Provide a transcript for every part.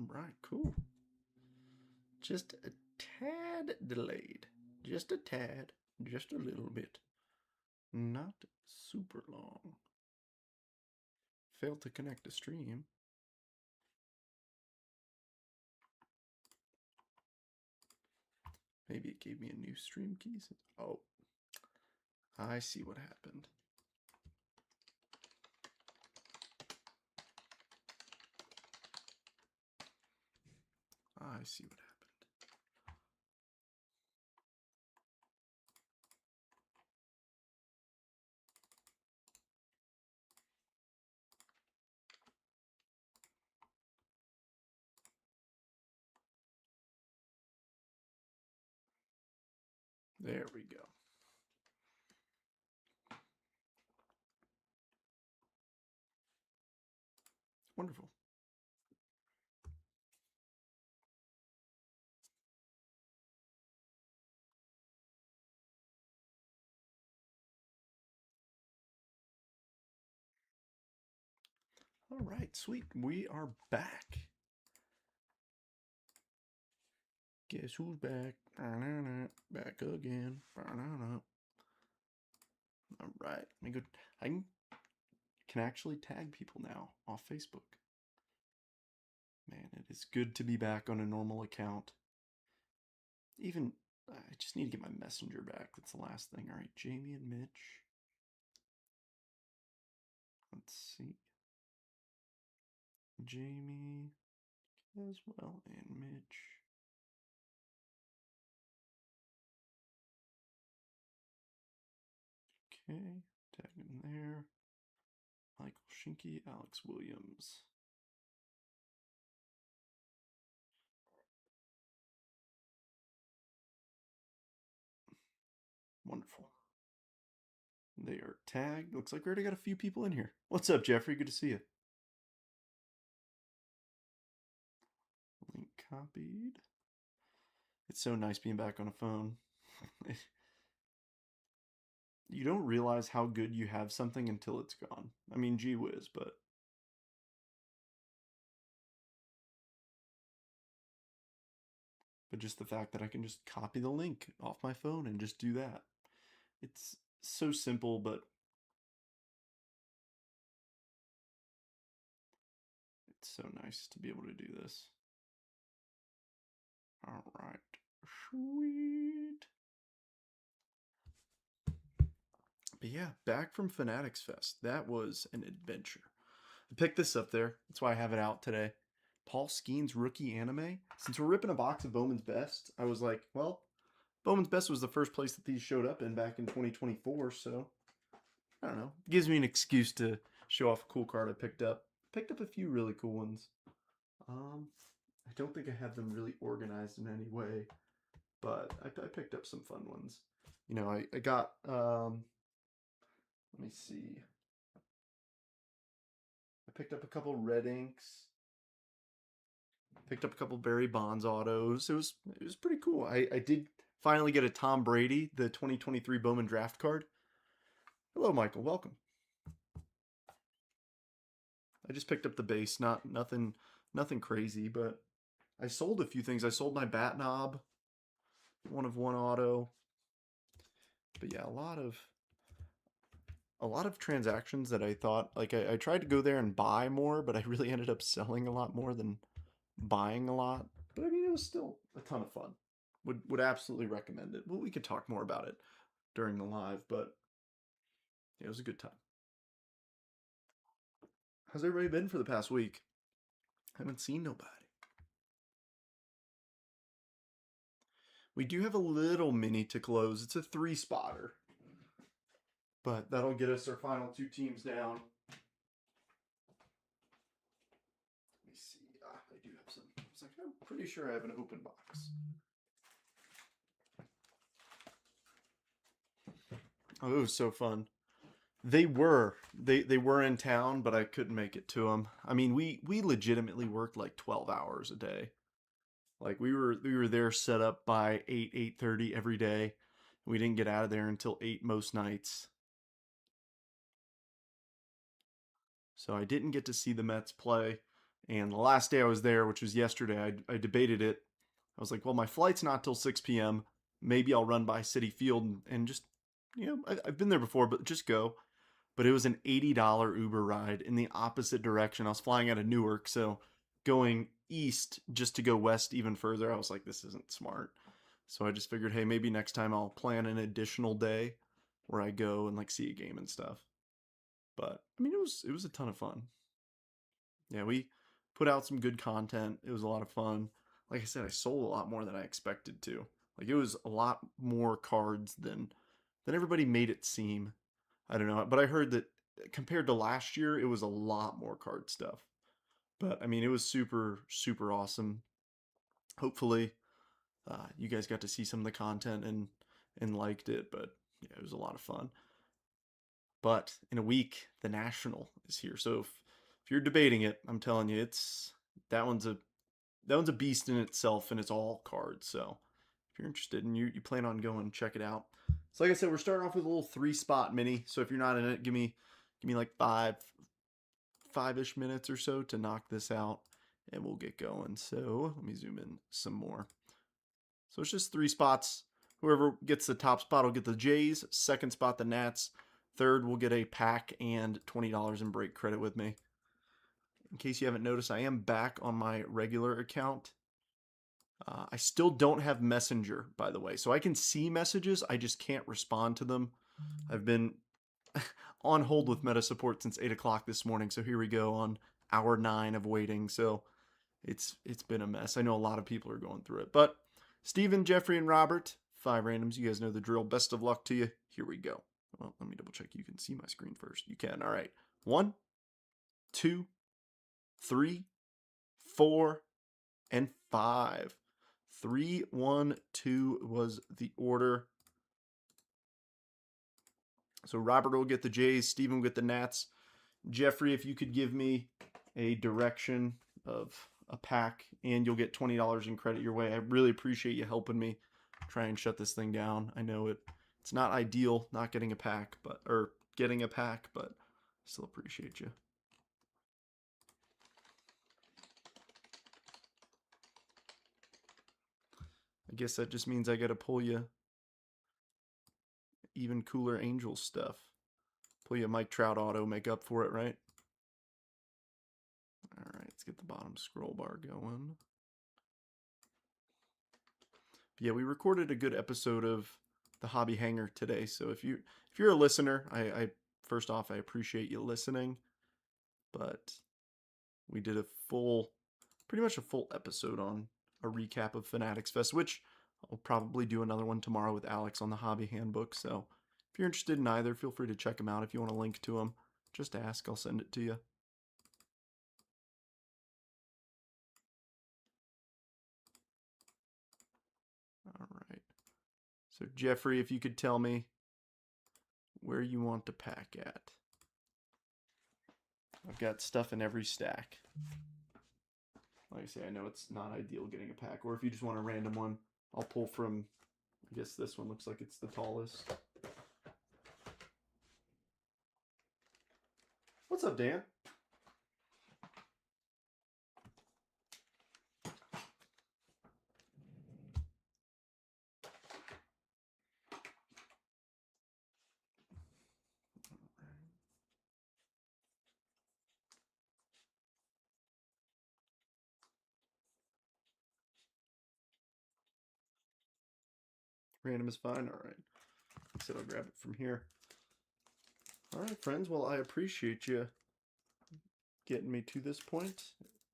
right, cool. Just a tad delayed. Just a tad. Just a little bit. Not super long. Failed to connect to stream. Maybe it gave me a new stream key. Oh, I see what happened. I see what happened. There we go. Wonderful. All right, sweet. We are back. Guess who's back? Back again. All right. Let me go. I can actually tag people now off Facebook. Man, it is good to be back on a normal account. Even, I just need to get my messenger back. That's the last thing. All right, Jamie and Mitch. Let's see. Jamie as well, and Mitch. Okay, tag him there. Michael Shinky, Alex Williams. Wonderful. They are tagged. Looks like we already got a few people in here. What's up, Jeffrey? Good to see you. Link copied. It's so nice being back on a phone. You don't realize how good you have something until it's gone. I mean, gee whiz, but just the fact that I can just copy the link off my phone and just do that. It's so simple, but it's so nice to be able to do this. All right, sweet. But yeah, back from Fanatics Fest. That was an adventure. I picked this up there. That's why I have it out today. Paul Skeen's rookie anime. Since we're ripping a box of Bowman's Best, I was like, well, Bowman's Best was the first place that these showed up in back in 2024, so I don't know. It gives me an excuse to show off a cool card I picked up. Picked up a few really cool ones. I don't think I have them really organized in any way, but I picked up some fun ones. You know, I got, let me see. I picked up a couple red inks. Picked up a couple Barry Bonds autos. It was pretty cool. I did finally get a Tom Brady, the 2023 Bowman draft card. Hello, Michael. Welcome. I just picked up the base, nothing crazy, but I sold a few things. I sold my bat knob, one of one auto. But yeah, a lot of transactions that I thought, like I tried to go there and buy more, but I really ended up selling a lot more than buying a lot. But I mean, it was still a ton of fun. Would absolutely recommend it. Well, we could talk more about it during the live, but yeah, it was a good time. How's everybody been for the past week? Haven't seen nobody. We do have a little mini to close. It's a 3-spotter. But that'll get us our final 2 teams down. Let me see. I do have some. I was like, I'm pretty sure I have an open box. Oh, it was so fun. They were in town, but I couldn't make it to them. I mean, we legitimately worked like 12 hours a day. Like we were there set up by 8:30 every day. We didn't get out of there until 8 most nights. So I didn't get to see the Mets play. And the last day I was there, which was yesterday, I debated it. I was like, well, my flight's not till 6 p.m. Maybe I'll run by Citi Field and just, I've been there before, but just go. But it was an $80 Uber ride in the opposite direction. I was flying out of Newark, so going east just to go west even further, I was like, this isn't smart. So I just figured, hey, maybe next time I'll plan an additional day where I go and like see a game and stuff. But I mean, it was a ton of fun. Yeah, we put out some good content. It was a lot of fun. Like I said, I sold a lot more than I expected to. Like it was a lot more cards than everybody made it seem. I don't know, but I heard that compared to last year, it was a lot more card stuff. But I mean, it was super super awesome. Hopefully, you guys got to see some of the content and liked it. But yeah, it was a lot of fun. But in a week, the National is here. So if you're debating it, I'm telling you, it's that one's a that one's a beast in itself, and it's all cards. So if you're interested and you plan on going, check it out. So like I said, we're starting off with a little 3 spot mini. So if you're not in it, give me like five-ish minutes or so to knock this out, and we'll get going. So let me zoom in some more. So it's just 3 spots. Whoever gets the top spot will get the Jays. Second spot, the Nats. Third, we'll get a pack and $20 in break credit with me. In case you haven't noticed, I am back on my regular account. I still don't have Messenger, by the way. So I can see messages, I just can't respond to them. I've been on hold with Meta support since 8 o'clock this morning. So here we go on hour 9 of waiting. So it's been a mess. I know a lot of people are going through it. But Steven, Jeffrey, and Robert, 5 randoms. You guys know the drill. Best of luck to you. Here we go. Well, let me double check. You can see my screen first. You can. All right. 1, 2, 3, 4, and 5. 3, 1, 2 was the order. So Robert will get the Jays. Steven will get the Nats. Jeffrey, if you could give me a direction of a pack and you'll get $20 in credit your way. I really appreciate you helping me try and shut this thing down. I know it's not ideal not getting a pack, or getting a pack, but still appreciate you. I guess that just means I got to pull you even cooler Angels stuff. Pull you a Mike Trout auto, make up for it, right? All right, let's get the bottom scroll bar going. Yeah, we recorded a good episode of the Hobby Hanger today. So if you're a listener, I first off I appreciate you listening, but we did pretty much a full episode on a recap of Fanatics Fest, which I'll probably do another one tomorrow with Alex on the Hobby Handbook. So if you're interested in either, feel free to check them out. If you want a link to them, just ask. I'll send it to you. All right. So Jeffrey, if you could tell me where you want to pack at. I've got stuff in every stack. Like I say, I know it's not ideal getting a pack. Or if you just want a random one, I'll pull from, I guess this one looks like it's the tallest. What's up, Dan? Random is fine. All right. So I'll grab it from here. All right, friends. Well, I appreciate you getting me to this point.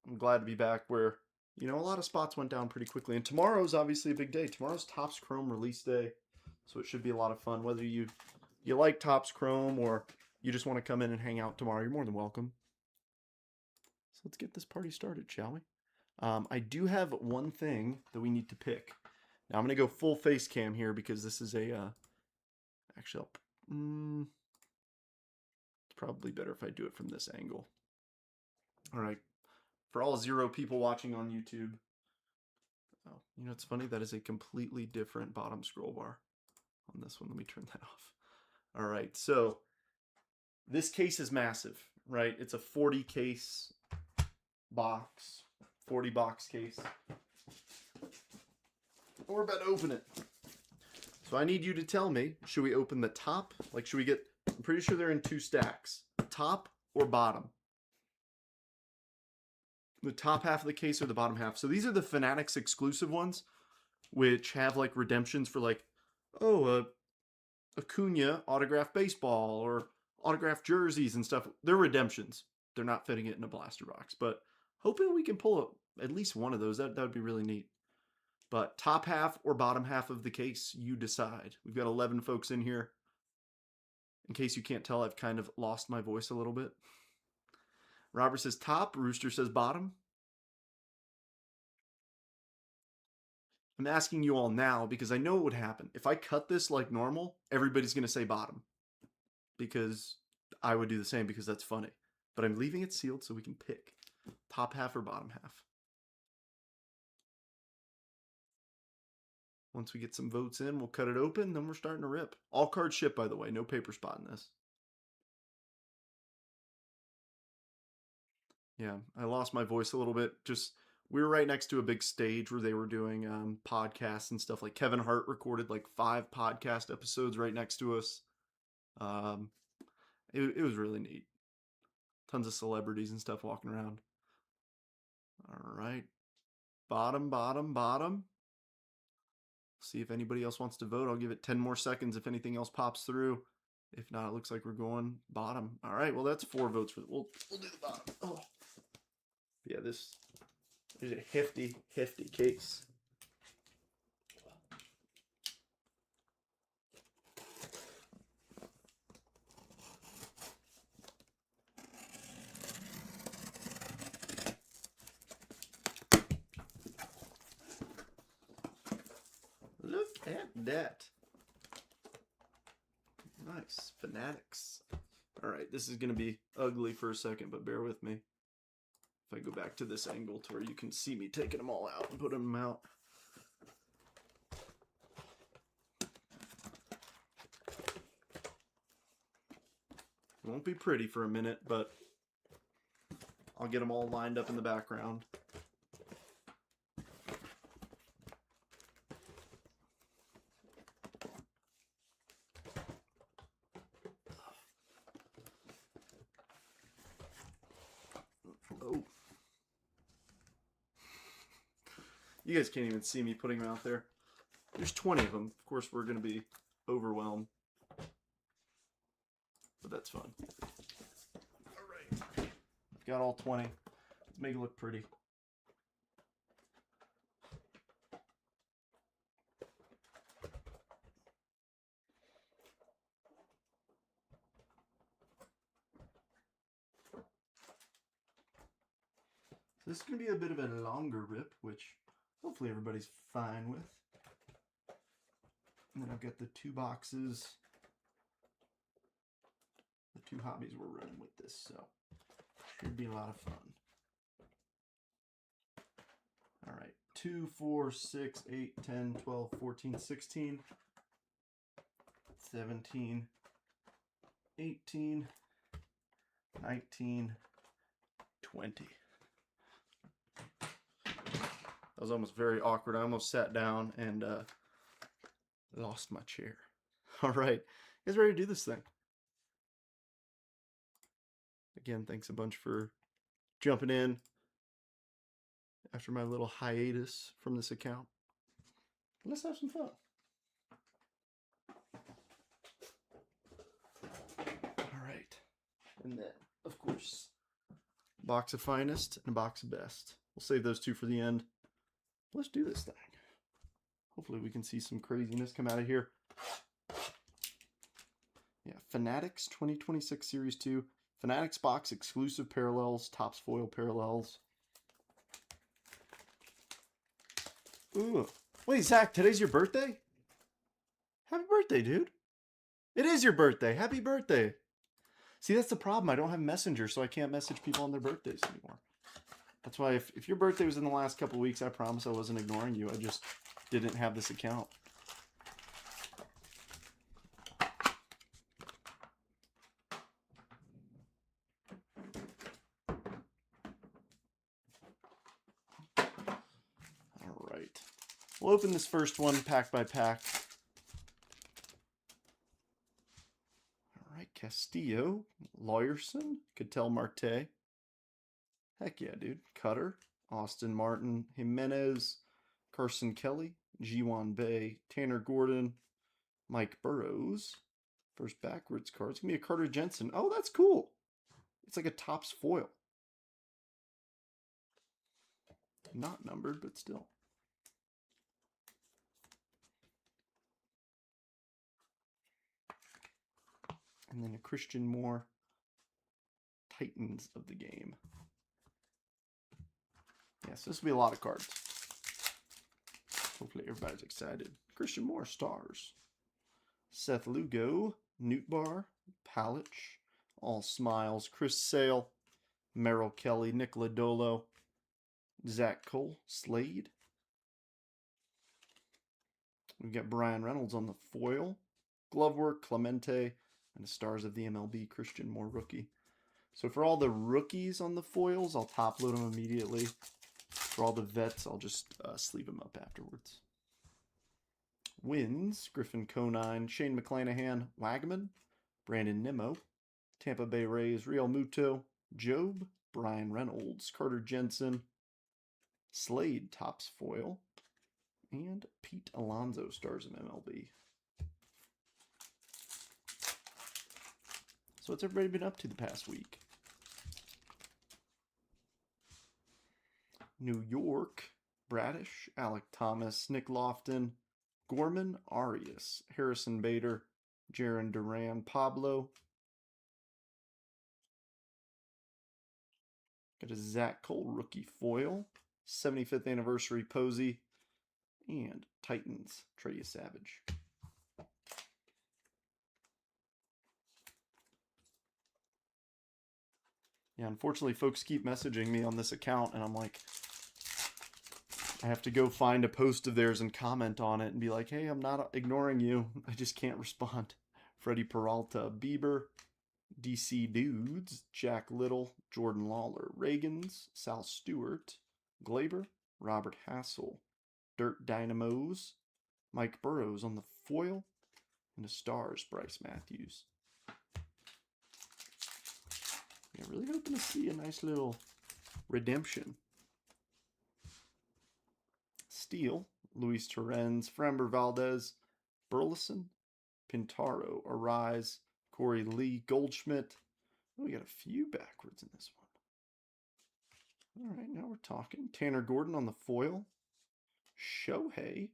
I'm glad to be back where, a lot of spots went down pretty quickly. And tomorrow's obviously a big day. Tomorrow's Topps Chrome release day. So it should be a lot of fun. Whether you like Topps Chrome or you just want to come in and hang out tomorrow, you're more than welcome. So let's get this party started, shall we? I do have one thing that we need to pick. Now I'm going to go full face cam here because this is actually, it's probably better if I do it from this angle. All right. For all 0 people watching on YouTube. Oh, it's funny. That is a completely different bottom scroll bar on this one. Let me turn that off. All right. So this case is massive, right? It's a 40 case. box, 40 box case. We're about to open it. So I need you to tell me, should we open the top? Like, should we get, I'm pretty sure they're in 2 stacks. Top or bottom? The top half of the case or the bottom half. So these are the Fanatics exclusive ones, which have like redemptions for like, oh, Acuna autographed baseball or autographed jerseys and stuff. They're redemptions. They're not fitting it in a blaster box, but hoping we can pull at least one of those. That would be really neat. But top half or bottom half of the case, you decide. We've got 11 folks in here. In case you can't tell, I've kind of lost my voice a little bit. Robert says top, Rooster says bottom. I'm asking you all now because I know what would happen. If I cut this like normal, everybody's going to say bottom. Because I would do the same because that's funny. But I'm leaving it sealed so we can pick top half or bottom half. Once we get some votes in, we'll cut it open, then we're starting to rip. All cards ship, by the way. No paper spot in this. Yeah, I lost my voice a little bit. Just, we were right next to a big stage where they were doing podcasts and stuff. Like Kevin Hart recorded like 5 podcast episodes right next to us. It was really neat. Tons of celebrities and stuff walking around. All right. Bottom, bottom, bottom. See if anybody else wants to vote. I'll give it 10 more seconds if anything else pops through. If not, it looks like we're going bottom. All right, well, that's 4 votes for we'll do the bottom. Oh. Yeah, this is a hefty case. Look at that. Nice. Fanatics. All right, this is going to be ugly for a second, but bear with me. If I go back to this angle to where you can see me taking them all out and putting them out. It won't be pretty for a minute, but I'll get them all lined up in the background. Oh. You guys can't even see me putting them out there. There's 20 of them. Of course, we're going to be overwhelmed. But that's fun. All right. Got all 20. Let's make it look pretty. So this is going to be a bit of a longer rip, which hopefully everybody's fine with. And then I've got the 2 boxes. The 2 hobbies we're running with this, so should be a lot of fun. All right, 2, 4, 6, 8, 10, 12, 14, 16, 17, 18, 19, 20. That was almost very awkward. I almost sat down and lost my chair. All right, you guys ready to do this thing? Again, thanks a bunch for jumping in after my little hiatus from this account. Let's have some fun. All right. And then, of course, a box of finest and a box of best. We'll save those 2 for the end. Let's do this thing. Hopefully we can see some craziness come out of here. Yeah, Fanatics 2026 Series 2. Fanatics box exclusive parallels, Topps foil parallels. Ooh. Wait, Zach, today's your birthday? Happy birthday, dude. It is your birthday. Happy birthday. See, that's the problem. I don't have Messenger, so I can't message people on their birthdays anymore. That's why if your birthday was in the last couple of weeks, I promise I wasn't ignoring you. I just didn't have this account. We'll open this first one pack by pack. All right, Castillo, Lawyerson, Cattell Marte. Heck yeah, dude. Cutter, Austin Martin, Jimenez, Carson Kelly, G1 Bay, Tanner Gordon, Mike Burrows. First backwards card. It's going to be a Carter Jensen. Oh, that's cool. It's like a Topps foil. Not numbered, but still. And then a Christian Moore, Titans of the game. Yes, this will be a lot of cards. Hopefully everybody's excited. Christian Moore, Stars. Seth Lugo, Newtbar, Palich, All Smiles, Chris Sale, Merrill Kelly, Nick Lodolo, Zach Cole, Slade. We've got Brian Reynolds on the foil, Glovework, Clemente, and the Stars of the MLB, Christian Moore rookie. So for all the rookies on the foils, I'll top load them immediately. For all the vets, I'll just sleeve them up afterwards. Wins, Griffin Conine, Shane McClanahan, Wagman, Brandon Nimmo, Tampa Bay Rays, Real Muto, Job, Brian Reynolds, Carter Jensen, Slade Topps foil, and Pete Alonso, Stars of MLB. So what's everybody been up to the past week? New York, Bradish, Alec Thomas, Nick Lofton, Gorman, Arias, Harrison Bader, Jaron Duran, Pablo. Got a Zach Cole rookie foil, 75th anniversary Posey, and Titans, Trey Savage. Yeah, unfortunately, folks keep messaging me on this account, and I'm like, I have to go find a post of theirs and comment on it and be like, hey, I'm not ignoring you. I just can't respond. Freddie Peralta, Bieber, DC Dudes, Jack Little, Jordan Lawler, Reagans, Sal Stewart, Glaber, Robert Hassel, Dirt Dynamos, Mike Burrows on the foil, and the Stars, Bryce Matthews. Yeah, really hoping to see a nice little redemption. Steele, Luis Torrens, Framber Valdez, Burleson, Pintaro, Arise, Corey Lee, Goldschmidt. Oh, we got a few backwards in this one. All right, now we're talking. Tanner Gordon on the foil, Shohei,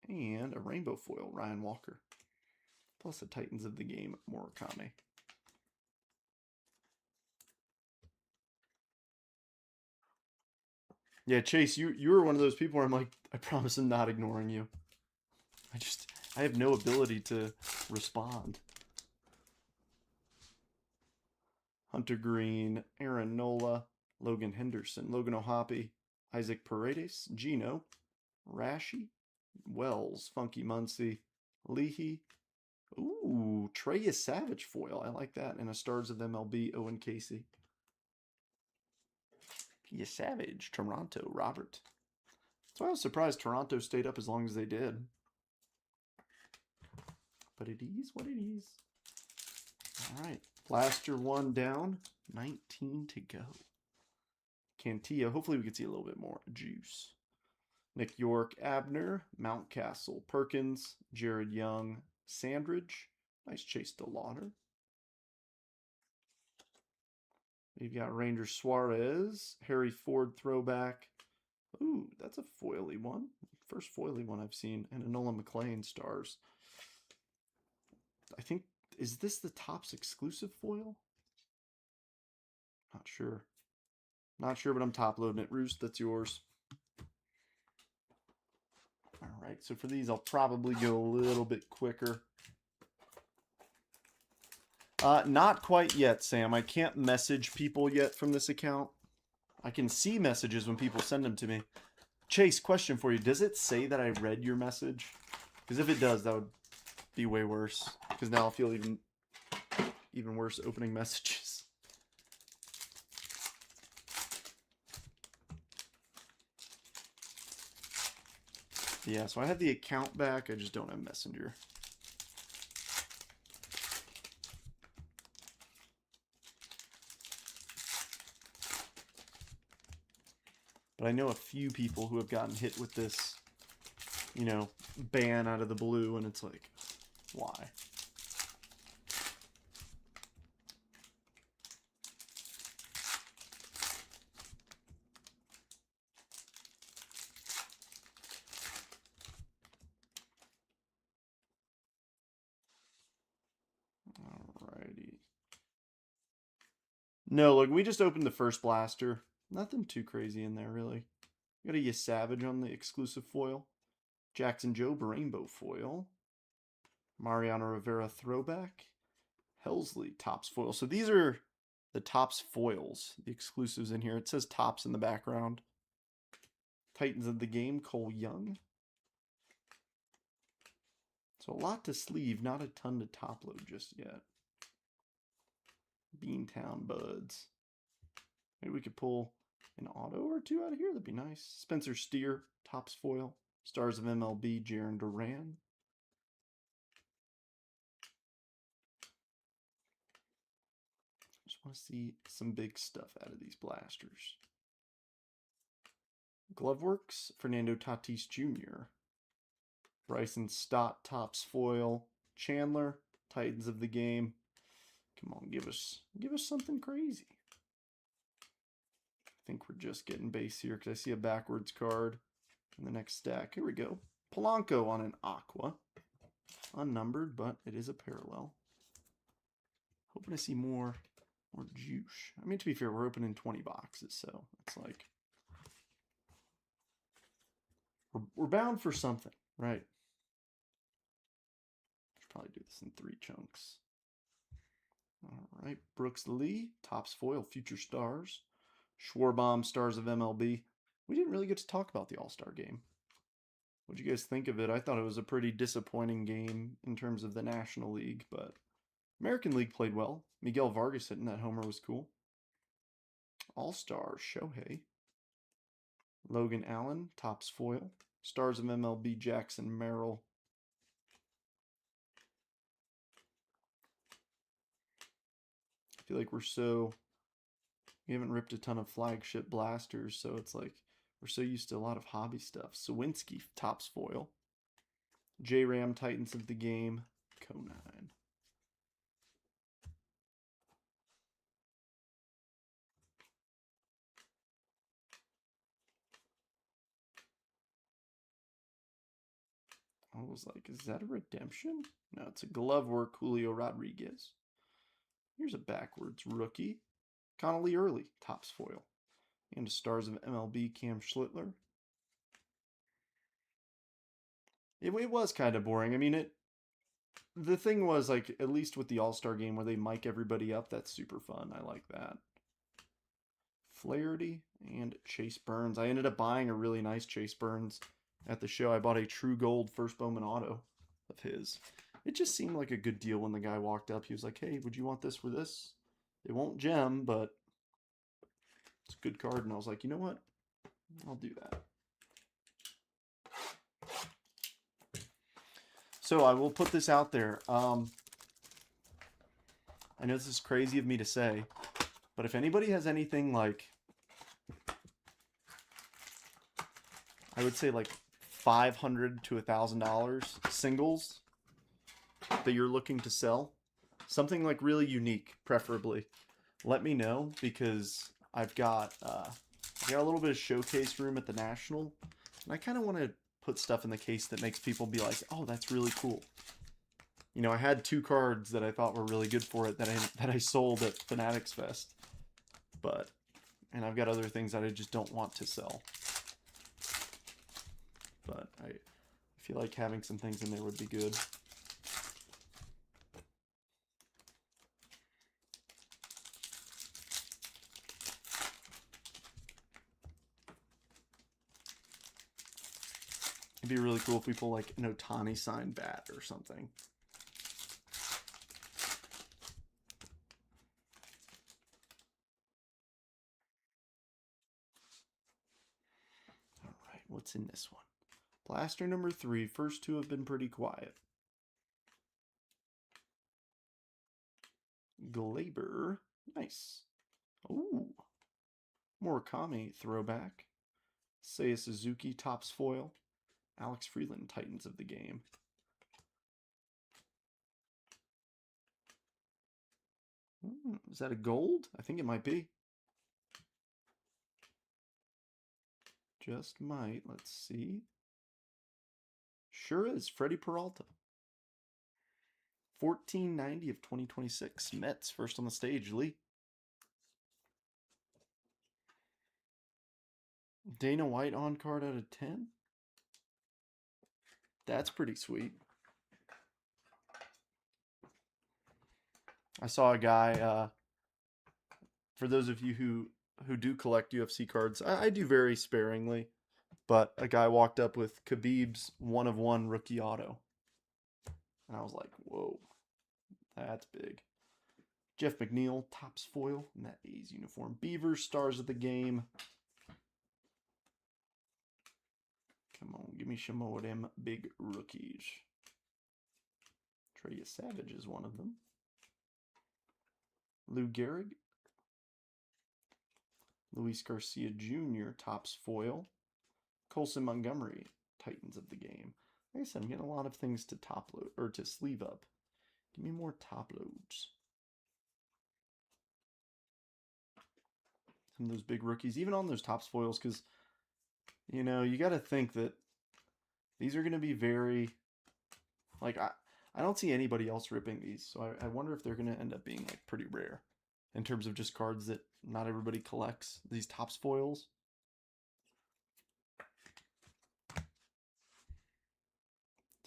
and a rainbow foil, Ryan Walker. Plus the Titans of the game, Murakami. Yeah, Chase, you were one of those people where I'm like, I promise I'm not ignoring you. I have no ability to respond. Hunter Green, Aaron Nola, Logan Henderson, Logan O'Hoppe, Isaac Paredes, Gino, Rashi, Wells, Funky Muncie, Leahy. Ooh, Trey Savage foil. I like that. And a Stars of MLB, Owen Casey. Savage, Toronto, Robert. So I was surprised Toronto stayed up as long as they did. But it is what it is. All right. Blaster one down. 19 to go. Cantillo. Hopefully we can see a little bit more juice. Nick York, Abner, Mountcastle, Perkins, Jared Young, Sandridge. Nice Chase DeLauder. We've got Ranger Suarez, Harry Ford throwback. Ooh, that's a foily one. First foily one I've seen. And a Nolan McLean Stars. I think, is this the Topps exclusive foil? Not sure. Not sure, but I'm top loading it. Roost, that's yours. All right, so for these, I'll probably go a little bit quicker. Not quite yet, Sam. I can't message people yet from this account. I can see messages when people send them to me. Chase, question for you. Does it say that I read your message? Because if it does, that would be way worse. Because now I'll feel even worse opening messages. Yeah, so I have the account back. I just don't have Messenger. But I know a few people who have gotten hit with this, you know, ban out of the blue, and it's like, why? Alrighty. No, look, we just opened the first blaster. Nothing too crazy in there, really. Got a Savage on the exclusive foil. Jackson Jobe rainbow foil. Mariano Rivera throwback. Helsley Topps foil. So these are the Topps foils, the exclusives in here. It says Topps in the background. Titans of the game, Cole Young. So a lot to sleeve, not a ton to top load just yet. Beantown Buds. Maybe we could pull an auto or two out of here. That'd be nice. Spencer Steer, Topps foil. Stars of MLB, Jaron Duran. Just want to see some big stuff out of these blasters. Gloveworks, Fernando Tatis Jr. Bryson Stott, Topps foil. Chandler, Titans of the game. Come on, give us something crazy. I think we're just getting base here because I see a backwards card in the next stack. Here we go. Polanco on an aqua. Unnumbered, but it is a parallel. Hoping to see more juice. I mean, to be fair, we're opening 20 boxes, so it's like we're bound for something, right? Should probably do this in 3 chunks. All right, Brooks Lee, Topps foil, Future Stars. Schwarbaum, Stars of MLB. We didn't really get to talk about the All-Star game. What'd you guys think of it? I thought it was a pretty disappointing game in terms of the National League, but American League played well. Miguel Vargas hitting that homer was cool. All-Star, Shohei. Logan Allen, Topps foil. Stars of MLB, Jackson Merrill. I feel like we haven't ripped a ton of flagship blasters, so it's like we're so used to a lot of hobby stuff. Sawinski, Topps foil. J-Ram, Titans of the game, Conine. I was like, is that a redemption? No, it's a glove work, Julio Rodriguez. Here's a backwards rookie. Connolly Early, Topps foil. And Stars of MLB, Cam Schlittler. It was kind of boring. I mean, the thing was, like, at least with the All-Star game where they mic everybody up, that's super fun. I like that. Flaherty and Chase Burns. I ended up buying a really nice Chase Burns at the show. I bought a True Gold First Bowman auto of his. It just seemed like a good deal when the guy walked up. He was like, hey, would you want this for this? It won't gem, but it's a good card. And I was like, you know what? I'll do that. So I will put this out there. I know this is crazy of me to say, but if anybody has anything like, I would say like $500 to $1,000 singles that you're looking to sell, something like really unique, preferably, let me know, because I've got a little bit of showcase room at the National, and I kind of want to put stuff in the case that makes people be like, oh, that's really cool. You know, I had 2 cards that I thought were really good for it that I sold at Fanatics Fest, and I've got other things that I just don't want to sell. But I feel like having some things in there would be good. It'd be really cool if we pull like an Ohtani signed bat or something. All right, what's in this one? Blaster number 3. First two have been pretty quiet. Glaber. Nice. Ooh. Murakami throwback. Seiya Suzuki Topps foil. Alex Freeland Titans of the game. Is that a gold? I think it might be. Just might. Let's see. Sure is. Freddie Peralta. 1490 of 2026. Mets first on the stage. Lee. Dana White on card out of 10. That's pretty sweet. I saw a guy, for those of you who do collect UFC cards, I do very sparingly, but a guy walked up with Khabib's 1/1 rookie auto. And I was like, whoa, that's big. Jeff McNeil, Topps foil in that A's uniform. Beavers, stars of the game. Come on, give me some more of them big rookies. Trey Savage is one of them. Lou Gehrig. Luis Garcia Jr., Topps foil. Colson Montgomery, Titans of the game. Like I said, I'm getting a lot of things to top load or to sleeve up. Give me more top loads. Some of those big rookies, even on those Topps foils, because you know you got to think that these are going to be very like I don't see anybody else ripping these, so I wonder if they're going to end up being like pretty rare in terms of just cards that not everybody collects. These Topps foils.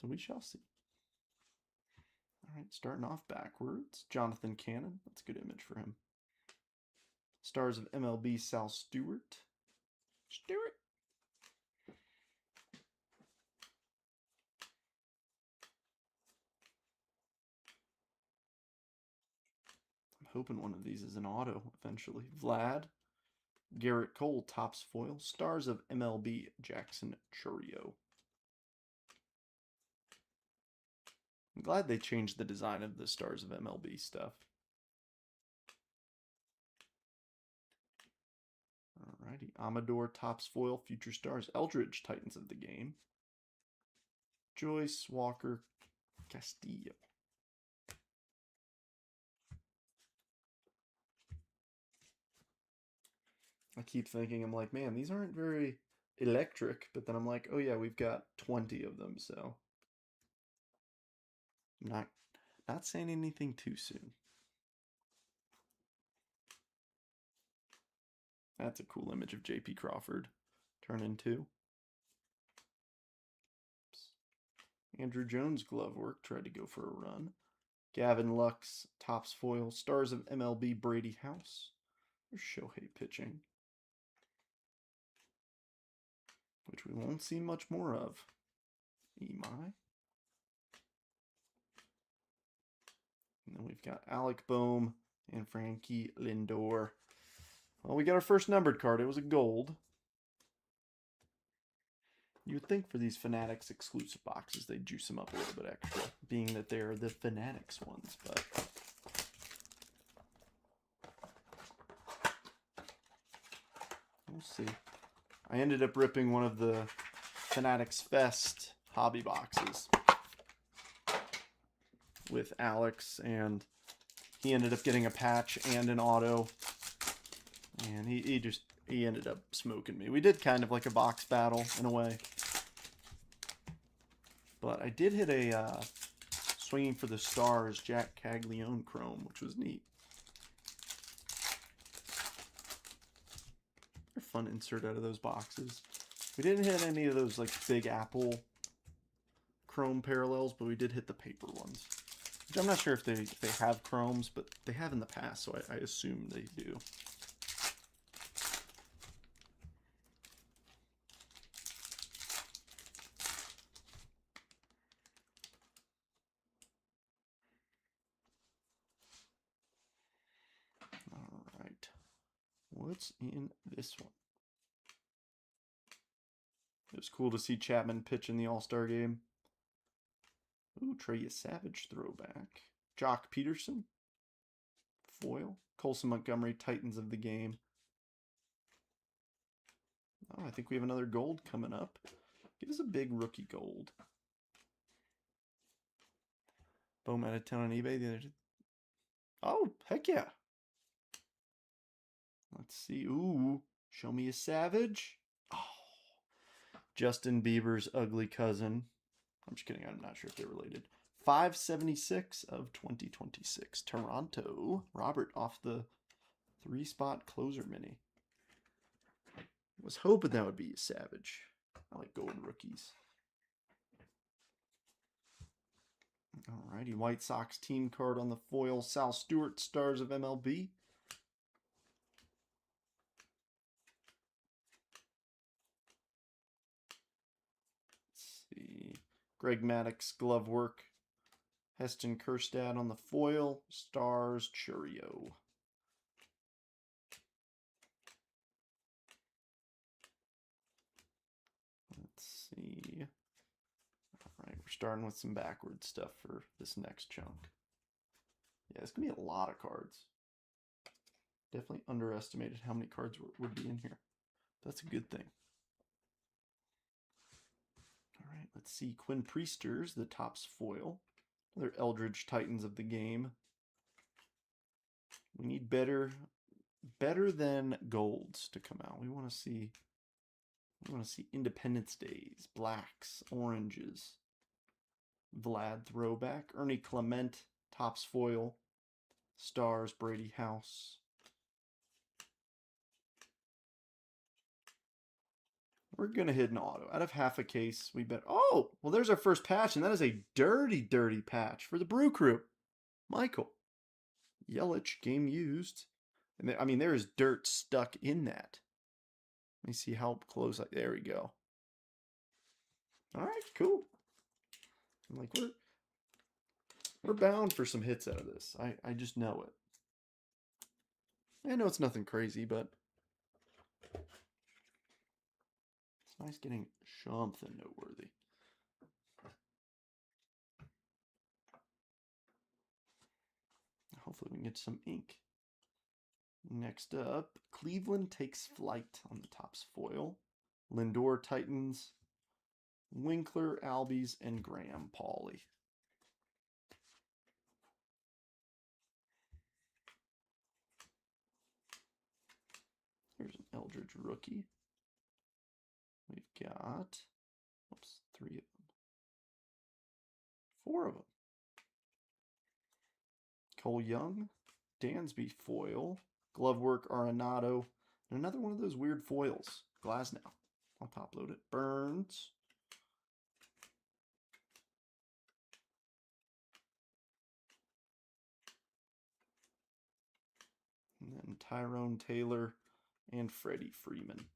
So we shall see. All right, starting off backwards. Jonathan Cannon. That's a good image for him. Stars of MLB, Sal Stewart. I'm hoping one of these is an auto eventually. Vlad. Garrett Cole, Topps foil. Stars of MLB, Jackson Chourio. I'm glad they changed the design of the Stars of MLB stuff. Alrighty, Amador, Topps foil, Future Stars, Eldridge, Titans of the game. Joyce, Walker, Castillo. I keep thinking, I'm like, man, these aren't very electric, but then I'm like, oh yeah, we've got 20 of them, so I'm not saying anything too soon. That's a cool image of J.P. Crawford. Turn into. Andrew Jones glove work. Tried to go for a run. Gavin Lux, Topps foil. Stars of MLB, Brady House. There's Shohei pitching, which we won't see much more of. Emai. And then we've got Alec Boehm and Frankie Lindor. Well, we got our first numbered card. It was a gold. You would think for these Fanatics exclusive boxes, they'd juice them up a little bit extra, being that they're the Fanatics ones, but we'll see. I ended up ripping one of the Fanatics Fest hobby boxes with Alex, and he ended up getting a patch and an auto, and he ended up smoking me. We did kind of like a box battle in a way, but I did hit a Swinging for the Stars Jack Caglione Chrome, which was neat. A fun insert out of those boxes. We didn't hit any of those like Big Apple Chrome parallels, but we did hit the paper ones. Which I'm not sure if they have chromes, but they have in the past, so I assume they do. All right. What's in this one? It was cool to see Chapman pitch in the All-Star game. Ooh, Trey Savage throwback. Jock Peterson. Foil. Colson Montgomery, Titans of the game. Oh, I think we have another gold coming up. Give us a big rookie gold. Boom out of town on eBay the other day. Oh, heck yeah. Let's see. Ooh, show me a Savage. Oh, Justin Bieber's ugly cousin. I'm just kidding. I'm not sure if they're related. 576 of 2026. Toronto. Robert off the 3-spot closer mini. Was hoping that would be a Savage. I like gold rookies. Alrighty, White Sox team card on the foil. Sal Stewart, Stars of MLB. Let's see. Greg Maddux, glove work. Heston Kjerstad on the foil. Stars, Churio. Let's see. Alright, we're starting with some backward stuff for this next chunk. Yeah, it's going to be a lot of cards. Definitely underestimated how many cards would be in here. That's a good thing. Alright, let's see. Quinn Priesters, the Topps foil. Another Eldridge Titans of the game. We need better than golds to come out. We want to see Independence Days, blacks, oranges. Vlad throwback. Ernie Clement, Topps foil. Stars, Brady House. We're going to hit an auto. Out of half a case, we bet. Oh, well, there's our first patch, and that is a dirty, dirty patch for the Brew Crew. Michael. Yelich, game used. And I mean, there is dirt stuck in that. Let me see how close. There we go. All right, cool. I'm like, we're bound for some hits out of this. I just know it. I know it's nothing crazy, but it's nice getting something noteworthy. Hopefully we can get some ink. Next up, Cleveland takes flight on the Topps foil. Lindor Titans, Winkler, Albies, and Graham Pauley. Here's an Eldridge rookie. We've got, 3 of them. 4 of them. Cole Young, Dansby foil, glove work Arenado, and another one of those weird foils. Glasnow. I'll top load it. Burns. And then Tyrone Taylor and Freddie Freeman.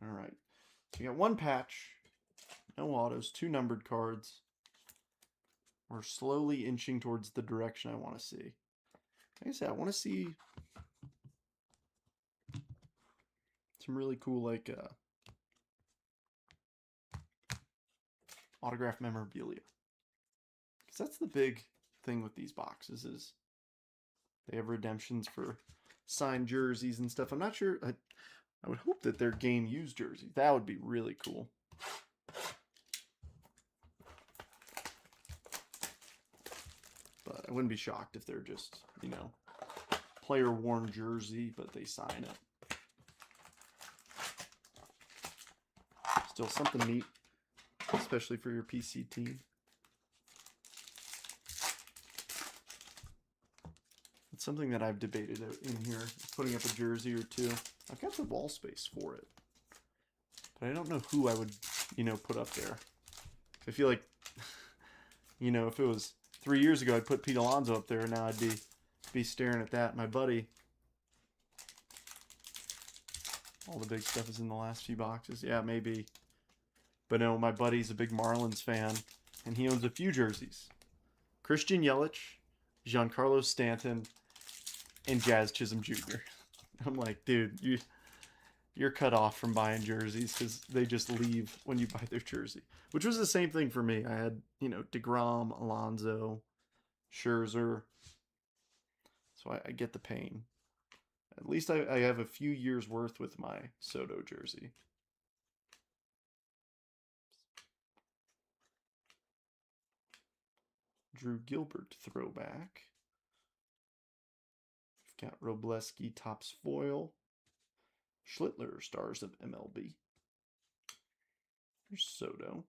All right. So we got one patch, no autos, 2 numbered cards. We're slowly inching towards the direction I want to see. Like I said, I want to see some really cool, like, autograph memorabilia. Because that's the big thing with these boxes is they have redemptions for signed jerseys and stuff. I'm not sure. I would hope that they're game used jerseys. That would be really cool. But I wouldn't be shocked if they're just, you know, player worn jersey, but they sign it. Still something neat, especially for your PC team. It's something that I've debated in here, putting up a jersey or 2. I've got the wall space for it, but I don't know who I would, you know, put up there. I feel like, you know, if it was 3 years ago, I'd put Pete Alonso up there, and now I'd be staring at that. My buddy, all the big stuff is in the last few boxes. Yeah, maybe. But no, my buddy's a big Marlins fan, and he owns a few jerseys. Christian Yelich, Giancarlo Stanton, and Jazz Chisholm Jr. I'm like, dude, you're you're cut off from buying jerseys because they just leave when you buy their jersey. Which was the same thing for me. I had, DeGrom, Alonso, Scherzer. So I get the pain. At least I have a few years worth with my Soto jersey. Drew Gilbert throwback. We've got Robleski Topps foil. Schlittler stars of MLB. There's Soto.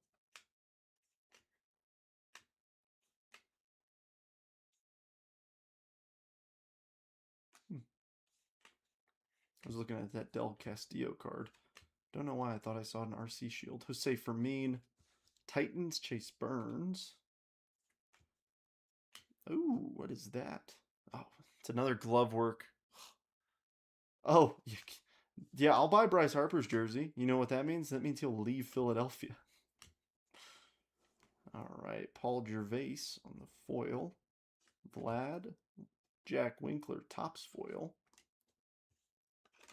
I was looking at that Del Castillo card. Don't know why I thought I saw an RC Shield. Jose Fermin. Titans, Chase Burns. Ooh, what is that? Oh, it's another glove work. Oh, yeah, I'll buy Bryce Harper's jersey. You know what that means? That means he'll leave Philadelphia. All right, Paul Gervais on the foil. Vlad. Jack Winkler, Topps foil.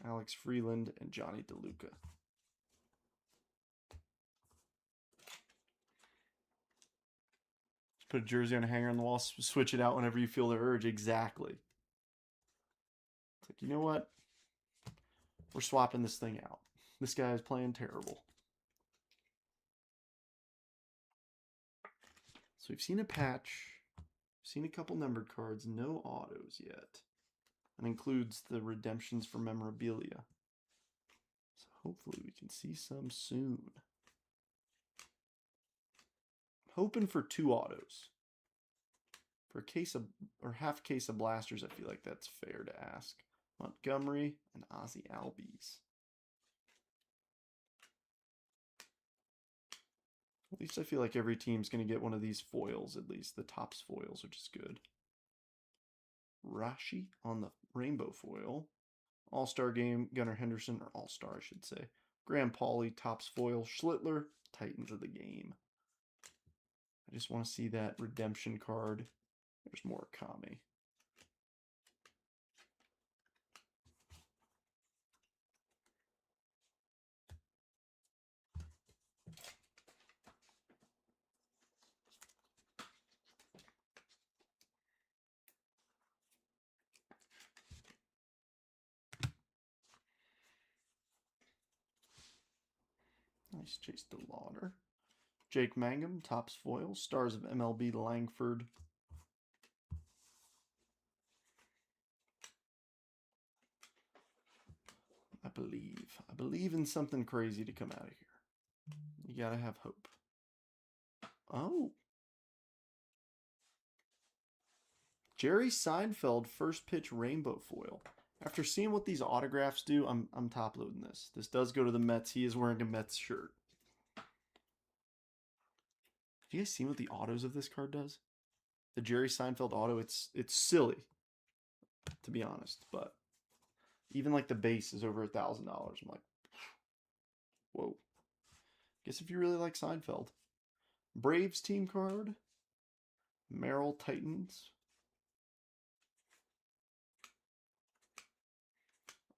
Alex Freeland and Johnny DeLuca. Just put a jersey on a hanger on the wall, switch it out whenever you feel the urge. Exactly. It's like, you know what? We're swapping this thing out. This guy is playing terrible. So we've seen a patch, seen a couple numbered cards, no autos yet. That includes the redemptions for memorabilia. So hopefully we can see some soon. Hoping for 2 autos. For a case of, or half case of blasters, I feel like that's fair to ask. Montgomery and Ozzie Albies. At least I feel like every team's going to get one of these foils, at least the Topps foils, which is good. Rashi on the rainbow foil. All-Star Game, Gunnar Henderson, or All-Star, I should say. Graham Pauley, Topps foil. Schlittler, Titans of the Game. I just want to see that redemption card. There's more Kami. Nice Chase DeLauder. Jake Mangum, Topps foil. Stars of MLB, Langford. I believe in something crazy to come out of here. You gotta have hope. Oh. Jerry Seinfeld first pitch rainbow foil. After seeing what these autographs do, I'm top loading this. This does go to the Mets. He is wearing a Mets shirt. Have you guys seen what the autos of this card does? The Jerry Seinfeld auto, it's silly, to be honest, but even like the base is over $1,000. I'm like, whoa. Guess if you really like Seinfeld. Braves team card. Merrill Titans.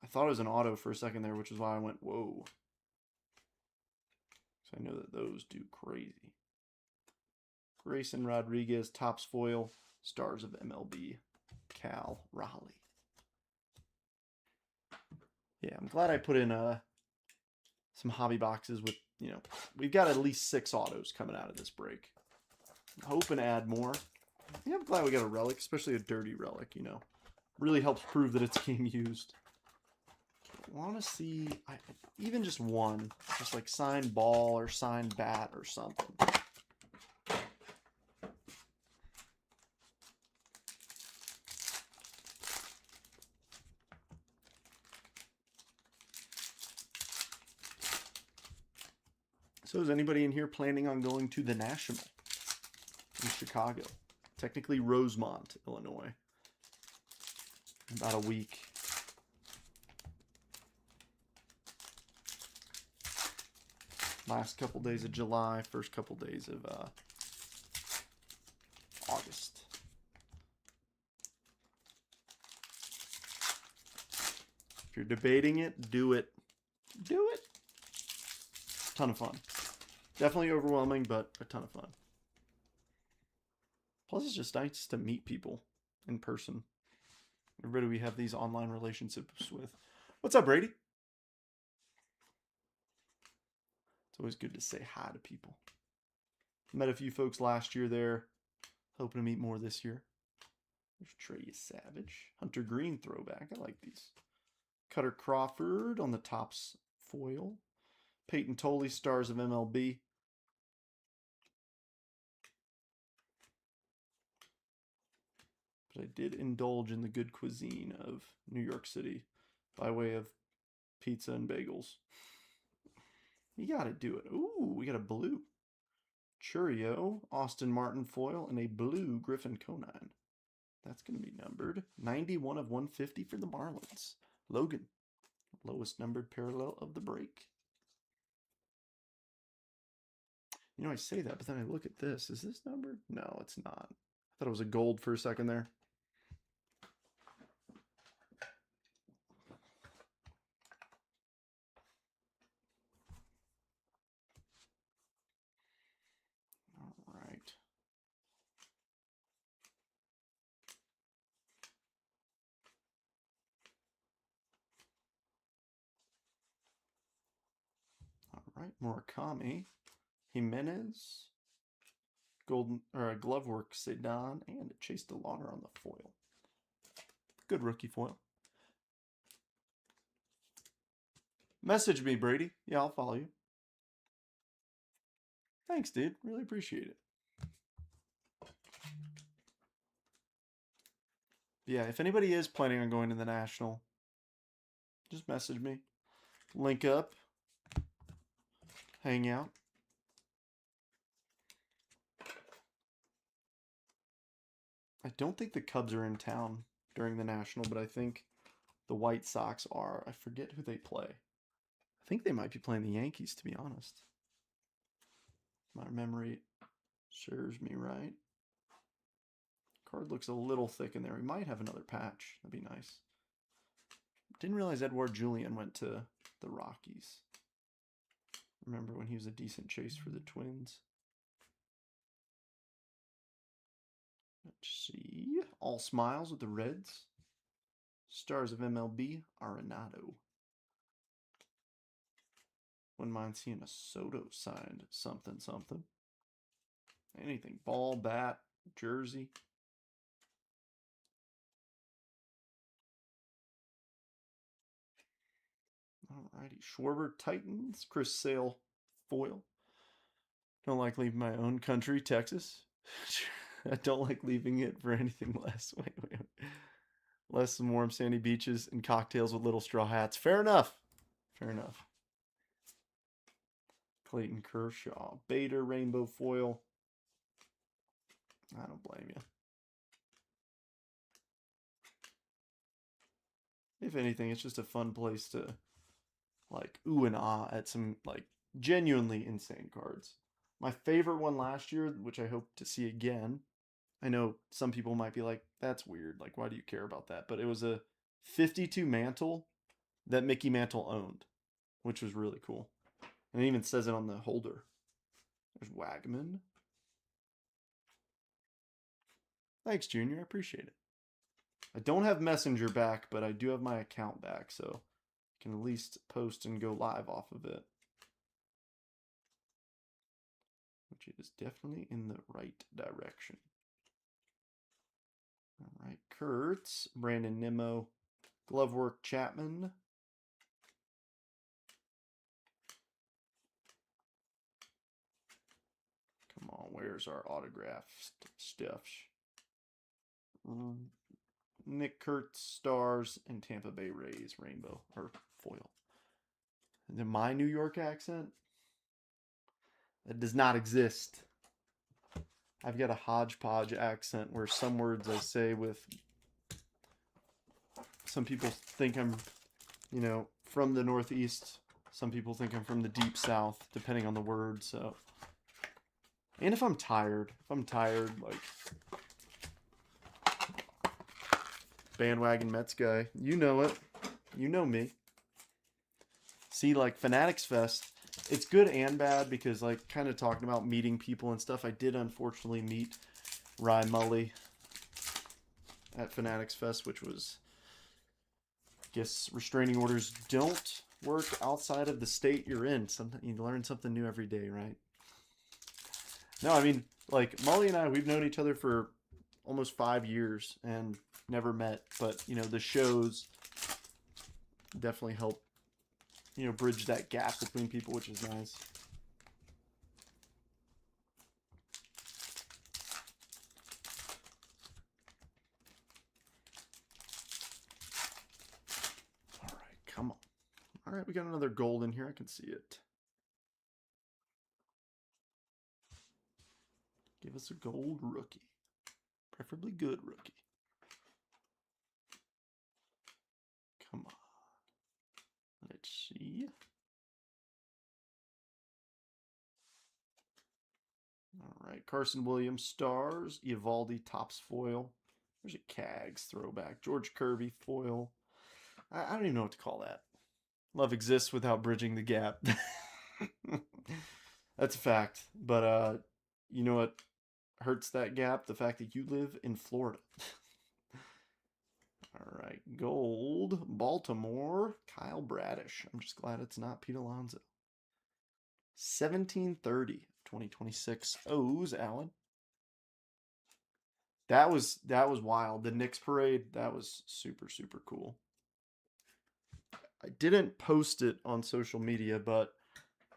I thought it was an auto for a second there, which is why I went, whoa. So I know that those do crazy. Grayson Rodriguez, Topps foil. Stars of MLB. Cal Raleigh. Yeah, I'm glad I put in some hobby boxes with, we've got at least 6 autos coming out of this break. I'm hoping to add more. Yeah, I'm glad we got a relic, especially a dirty relic, Really helps prove that it's being used. I want to see even just one, just like signed ball or signed bat or something. So is anybody in here planning on going to the National in Chicago? Technically Rosemont, Illinois. About a week. Last couple days of July, first couple days of August. If you're debating it, do it. Do it. Ton of fun. Definitely overwhelming, but a ton of fun. Plus, it's just nice to meet people in person. Everybody we have these online relationships with. What's up, Brady? It's always good to say hi to people. Met a few folks last year there. Hoping to meet more this year. There's Trey Savage. Hunter Green throwback. I like these. Cutter Crawford on the Topps foil. Peyton Tolley, Stars of MLB. But I did indulge in the good cuisine of New York City by way of pizza and bagels. You gotta do it. Ooh, we got a blue. Churio, Austin Martin foil, and a blue Griffin Conine. That's going to be numbered 91 of 150 for the Marlins. Logan, lowest numbered parallel of the break. You know, I say that, but then I look at this. Is this numbered? No, it's not. I thought it was a gold for a second there. All right. All right, Murakami, Jimenez, golden or a glove work Sedan, and Chase DeLauner on the foil. Good rookie foil. Message me, Brady. Yeah, I'll follow you. Thanks, dude. Really appreciate it. Yeah, if anybody is planning on going to the National, just message me. Link up. Hang out. I don't think the Cubs are in town during the National, but I think the White Sox are. I forget who they play. I think they might be playing the Yankees, to be honest. My memory serves me right. Card looks a little thick in there. We might have another patch. That'd be nice. Didn't realize Edouard Julien went to the Rockies. Remember when he was a decent chase for the Twins. Let's see. All smiles with the Reds. Stars of MLB, Arenado. Wouldn't mind seeing a Soto signed something. Anything. Ball, bat, jersey. Alrighty. Schwarber Titans. Chris Sale foil. Don't like leaving my own country, Texas. I don't like leaving it for anything less. Wait. Less than warm sandy beaches and cocktails with little straw hats. Fair enough. Clayton Kershaw. Bader rainbow foil. I don't blame you. If anything, it's just a fun place to like ooh and ah at some like genuinely insane cards. My favorite one last year, which I hope to see again. I know some people might be like, that's weird. Like, why do you care about that? But it was a 52 Mantle that Mickey Mantle owned, which was really cool. And it even says it on the holder. There's Wagman. Thanks, Junior. I appreciate it. I don't have Messenger back, but I do have my account back, so I can at least post and go live off of it. Which is definitely in the right direction. All right, Kurtz, Brandon Nimmo, Glovework Chapman. Come on, where's our autographed stuff? Nick Kurtz, Stars, and Tampa Bay Rays, rainbow, or foil. And then my New York accent, that does not exist. I've got a hodgepodge accent where some words I say with, some people think I'm, from the Northeast. Some people think I'm from the deep South, depending on the word, so. And if I'm tired, like, bandwagon Mets guy, you know it. You know me. See, like Fanatics Fest, it's good and bad because, like, kind of talking about meeting people and stuff. I did unfortunately meet Rye Mully at Fanatics Fest, which was, I guess, restraining orders don't work outside of the state you're in. Something you learn something new every day, right? No, I mean, like Mully and I, we've known each other for almost 5 years and never met, but the shows definitely help bridge that gap between people, which is nice. All right, come on. All right, we got another gold in here. I can see it. Give us a gold rookie. Preferably good rookie. Come on. Let's see. All right, Carson Williams, stars. Evaldi, tops foil. There's a Cags throwback. George Kirby, foil. I don't even know what to call that. Love exists without bridging the gap. That's a fact. But you know what hurts that gap? The fact that you live in Florida. All right, gold, Baltimore, Kyle Bradish. I'm just glad it's not Pete Alonso. 1730, 2026. O's, Allen. That was wild. The Knicks parade, that was super, super cool. I didn't post it on social media, but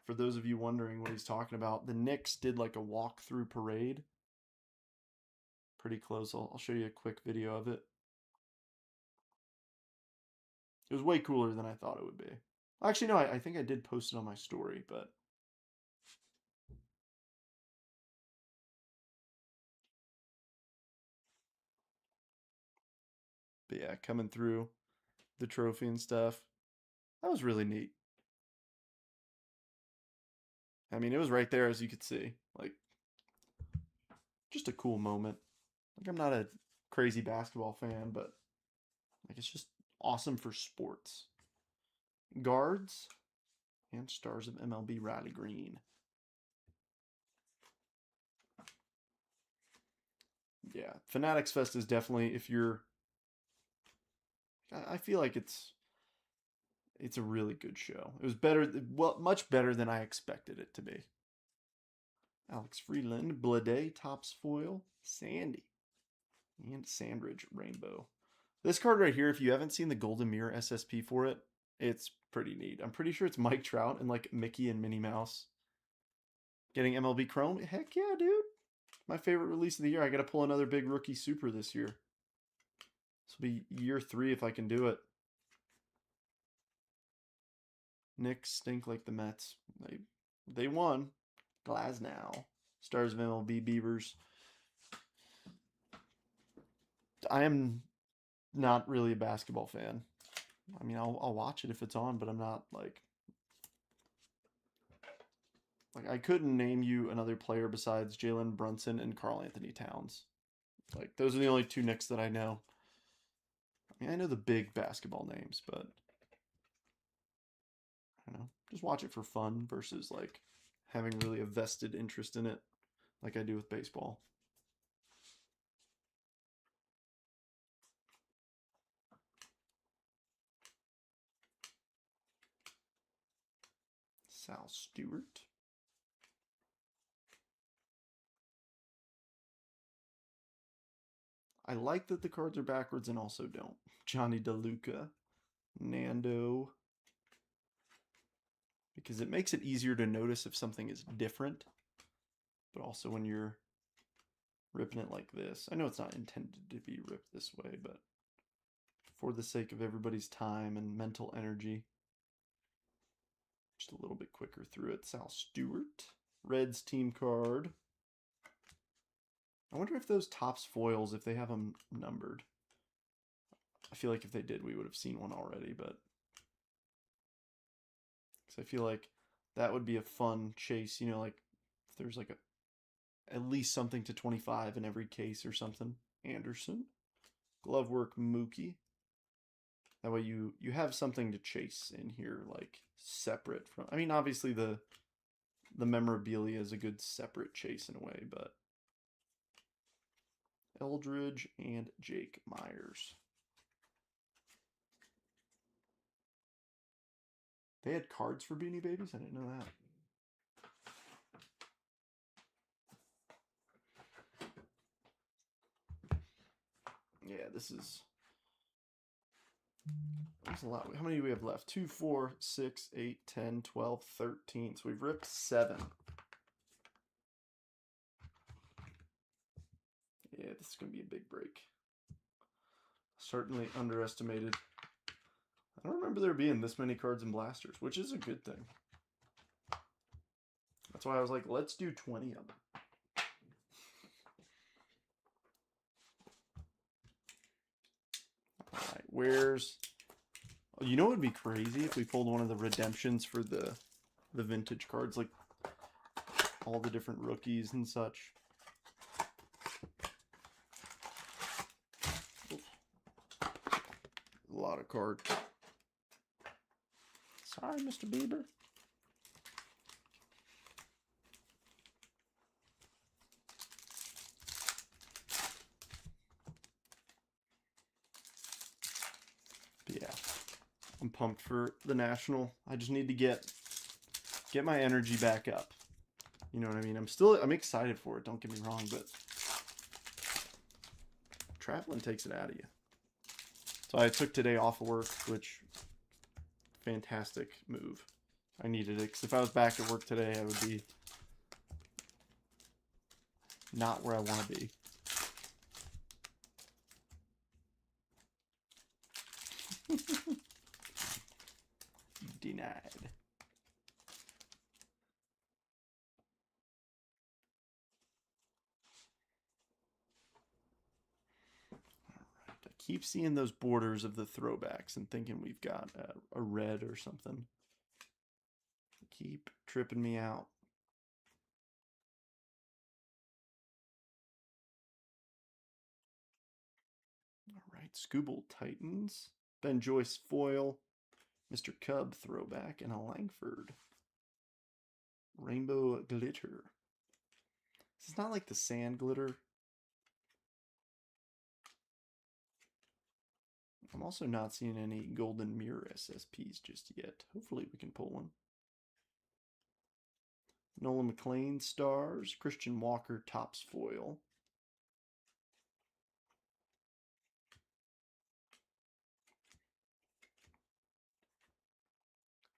for those of you wondering what he's talking about, the Knicks did like a walk-through parade. Pretty close. I'll show you a quick video of it. It was way cooler than I thought it would be. Actually, no, I think I did post it on my story, but yeah, coming through the trophy and stuff. That was really neat. I mean, it was right there as you could see. Like, just a cool moment. Like, I'm not a crazy basketball fan, but like it's just awesome for sports. Guards and stars of MLB, Riley Green. Yeah, Fanatics Fest is definitely, if you're, I feel like it's a really good show. It was better, well, much better than I expected it to be. Alex Freeland, Blade, tops foil, Sandy, and Sandridge Rainbow. This card right here, if you haven't seen the Golden Mirror SSP for it, it's pretty neat. I'm pretty sure it's Mike Trout and like Mickey and Minnie Mouse getting MLB Chrome. Heck yeah, dude. My favorite release of the year. I got to pull another big rookie super this year. This will be year 3 if I can do it. Knicks stink like the Mets. They won. Glasnow. Stars of MLB Beavers. I am not really a basketball fan. I mean, I'll watch it if it's on, but I'm not like I couldn't name you another player besides Jalen Brunson and Karl Anthony Towns. Like those are the only two Knicks that I know. I mean, I know the big basketball names, but I don't know. Just watch it for fun versus like having really a vested interest in it, like I do with baseball. Sal Stewart. I like that the cards are backwards and also don't. Johnny DeLuca, Nando. Because it makes it easier to notice if something is different. But also when you're ripping it like this. I know it's not intended to be ripped this way, but for the sake of everybody's time and mental energy, just a little bit quicker through it. Sal Stewart, Reds team card. I wonder if those tops foils, if they have them numbered. I feel like if they did, we would have seen one already, but because I feel like that would be a fun chase, like if there's like at least something to 25 in every case or something. Anderson, glove work Mookie, That way you have something to chase in here, like separate from. I mean, obviously the memorabilia is a good separate chase in a way, but Eldridge and Jake Myers. They had cards for Beanie Babies? I didn't know that. Yeah, this is. There's a lot. How many do we have left? 2, 4, 6, 8, 10, 12, 13. So we've ripped 7. Yeah, this is going to be a big break. Certainly underestimated. I don't remember there being this many cards in blasters, which is a good thing. That's why I was like, let's do 20 of them. All right, where's... Oh, you know what would be crazy if we pulled one of the redemptions for the vintage cards, like all the different rookies and such. A lot of cards. Sorry, Mr. Bieber. But yeah, I'm pumped for the National. I just need to get my energy back up. You know what I mean? I'm excited for it, don't get me wrong, but traveling takes it out of you. So I took today off of work, which fantastic move. I needed it, because if I was back at work today, I would be not where I want to be. Denied. Alright, I keep seeing those borders of the throwbacks and thinking we've got a red or something. Keep tripping me out. Alright, Scooble Titans. Ben Joyce foil. Mr. Cub throwback, and a Langford. Rainbow glitter. This is not like the sand glitter. I'm also not seeing any golden mirror SSPs just yet. Hopefully we can pull one. Nolan McLean stars. Christian Walker tops foil.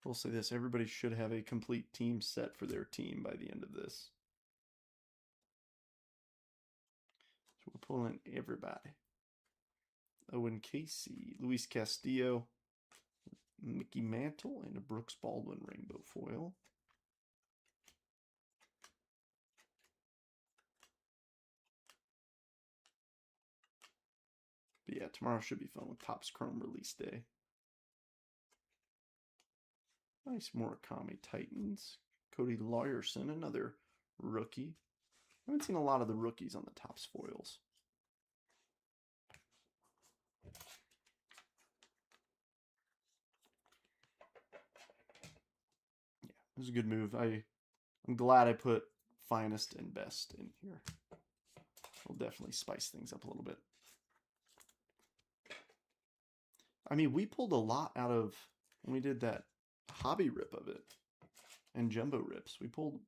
We'll say this, everybody should have a complete team set for their team by the end of this. So we're pulling everybody. Owen Casey, Luis Castillo, Mickey Mantle, and a Brooks Baldwin rainbow foil. But yeah, tomorrow should be fun with Topps Chrome release day. Nice Murakami Titans. Cody Lawyerson, another rookie. I haven't seen a lot of the rookies on the Topps foils. Yeah, it was a good move. I'm glad I put finest and best in here. We'll definitely spice things up a little bit. I mean, we pulled a lot out of when we did that hobby rip of it and jumbo rips. We pulled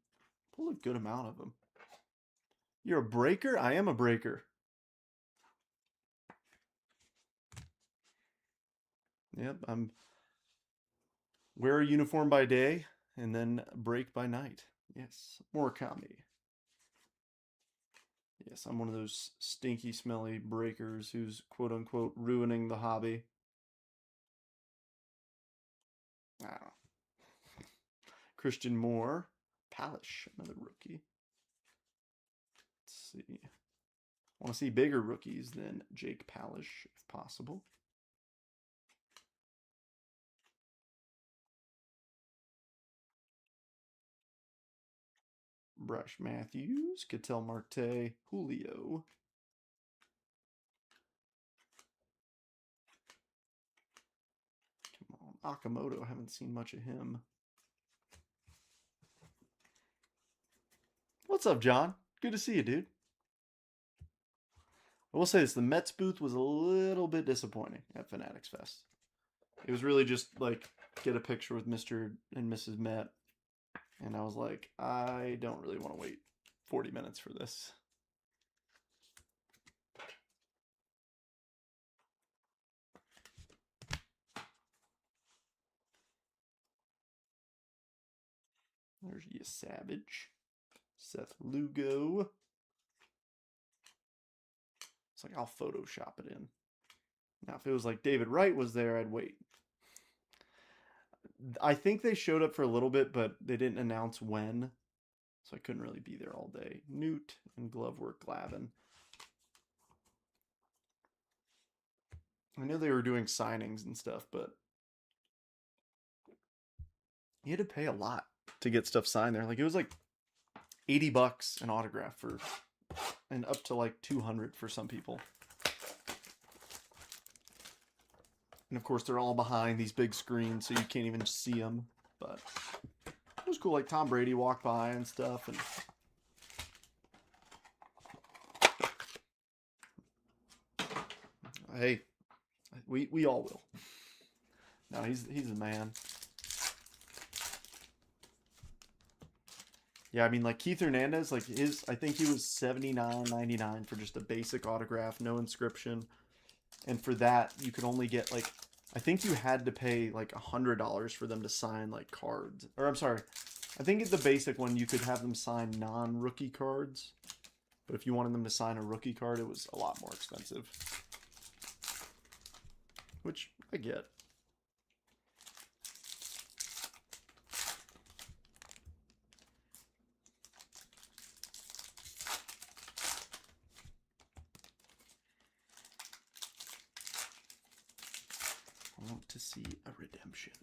a good amount of them. You're a breaker? I am a breaker. Yep, I'm wear a uniform by day and then break by night. Yes, Murakami. Yes, I'm one of those stinky, smelly breakers who's quote-unquote ruining the hobby. I don't know. Christian Moore. Palish, another rookie. Let's see. I want to see bigger rookies than Jake Palish, if possible. Brush Matthews, Ketel Marte, Julio. Akamoto. I haven't seen much of him. What's up, John? Good to see you, dude. I will say this, the Mets booth was a little bit disappointing at Fanatics Fest. It was really just like get a picture with Mr. and Mrs. Met. And I was like, I don't really want to wait 40 minutes for this. There's you Savage. Seth Lugo. It's like I'll Photoshop it in. Now, if it was like David Wright was there, I'd wait. I think they showed up for a little bit, but they didn't announce when. So I couldn't really be there all day. Newt and Glovework Glavin. I knew they were doing signings and stuff, but you had to pay a lot to get stuff signed there. Like it was like $80 an autograph for, and up to like 200 for some people. And of course, they're all behind these big screens, so you can't even see them. But it was cool. Like Tom Brady walked by and stuff, and hey, we all will. No, he's a man. Yeah, I mean, like Keith Hernandez, like I think he was $79.99 for just a basic autograph, no inscription. And for that, you could only get like, I think you had to pay like $100 for them to sign like cards. Or I'm sorry, I think at the basic one, you could have them sign non-rookie cards. But if you wanted them to sign a rookie card, it was a lot more expensive. Which I get. I want to see a redemption.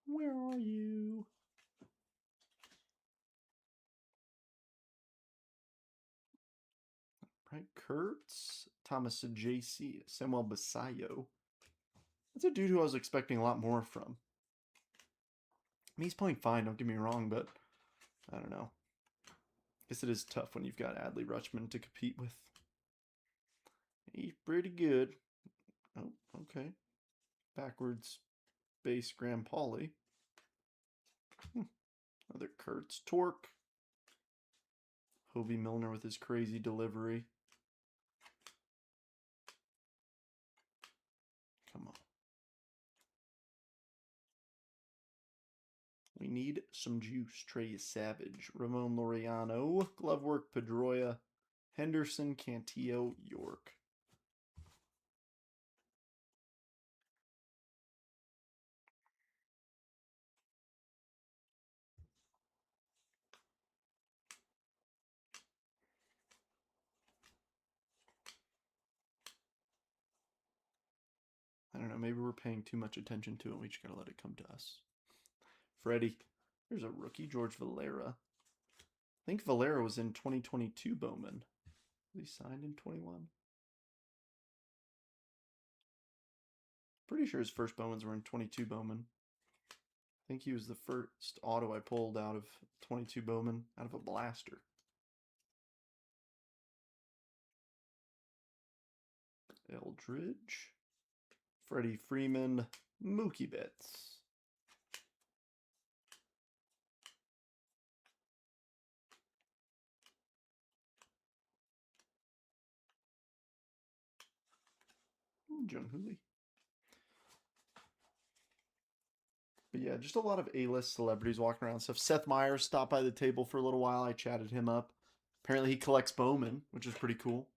Where are you? Right, Kurtz, Thomas JC, Samuel Basayo. That's a dude who I was expecting a lot more from. I mean, he's playing fine, don't get me wrong, but I don't know. I guess it is tough when you've got Adley Rutschman to compete with. He's pretty good. Oh, okay. Backwards base Graham Pauley. Another Kurtz. Torque. Hovey Milner with his crazy delivery. Come on. We need some juice. Trey Savage. Ramon Laureano. Glovework Pedroia. Henderson, Cantillo, York. I don't know. Maybe we're paying too much attention to it. We just gotta let it come to us. Freddie. There's a rookie, George Valera. I think Valera was in 2022 Bowman. Was he signed in 21? Pretty sure his first Bowmans were in 22 Bowman. I think he was the first auto I pulled out of 22 Bowman, out of a blaster. Eldridge. Freddie Freeman. Mookie Betts. Jung Hoo Lee. But yeah, just a lot of A-list celebrities walking around and stuff. Seth Meyers stopped by the table for a little while. I chatted him up. Apparently he collects Bowman, which is pretty cool.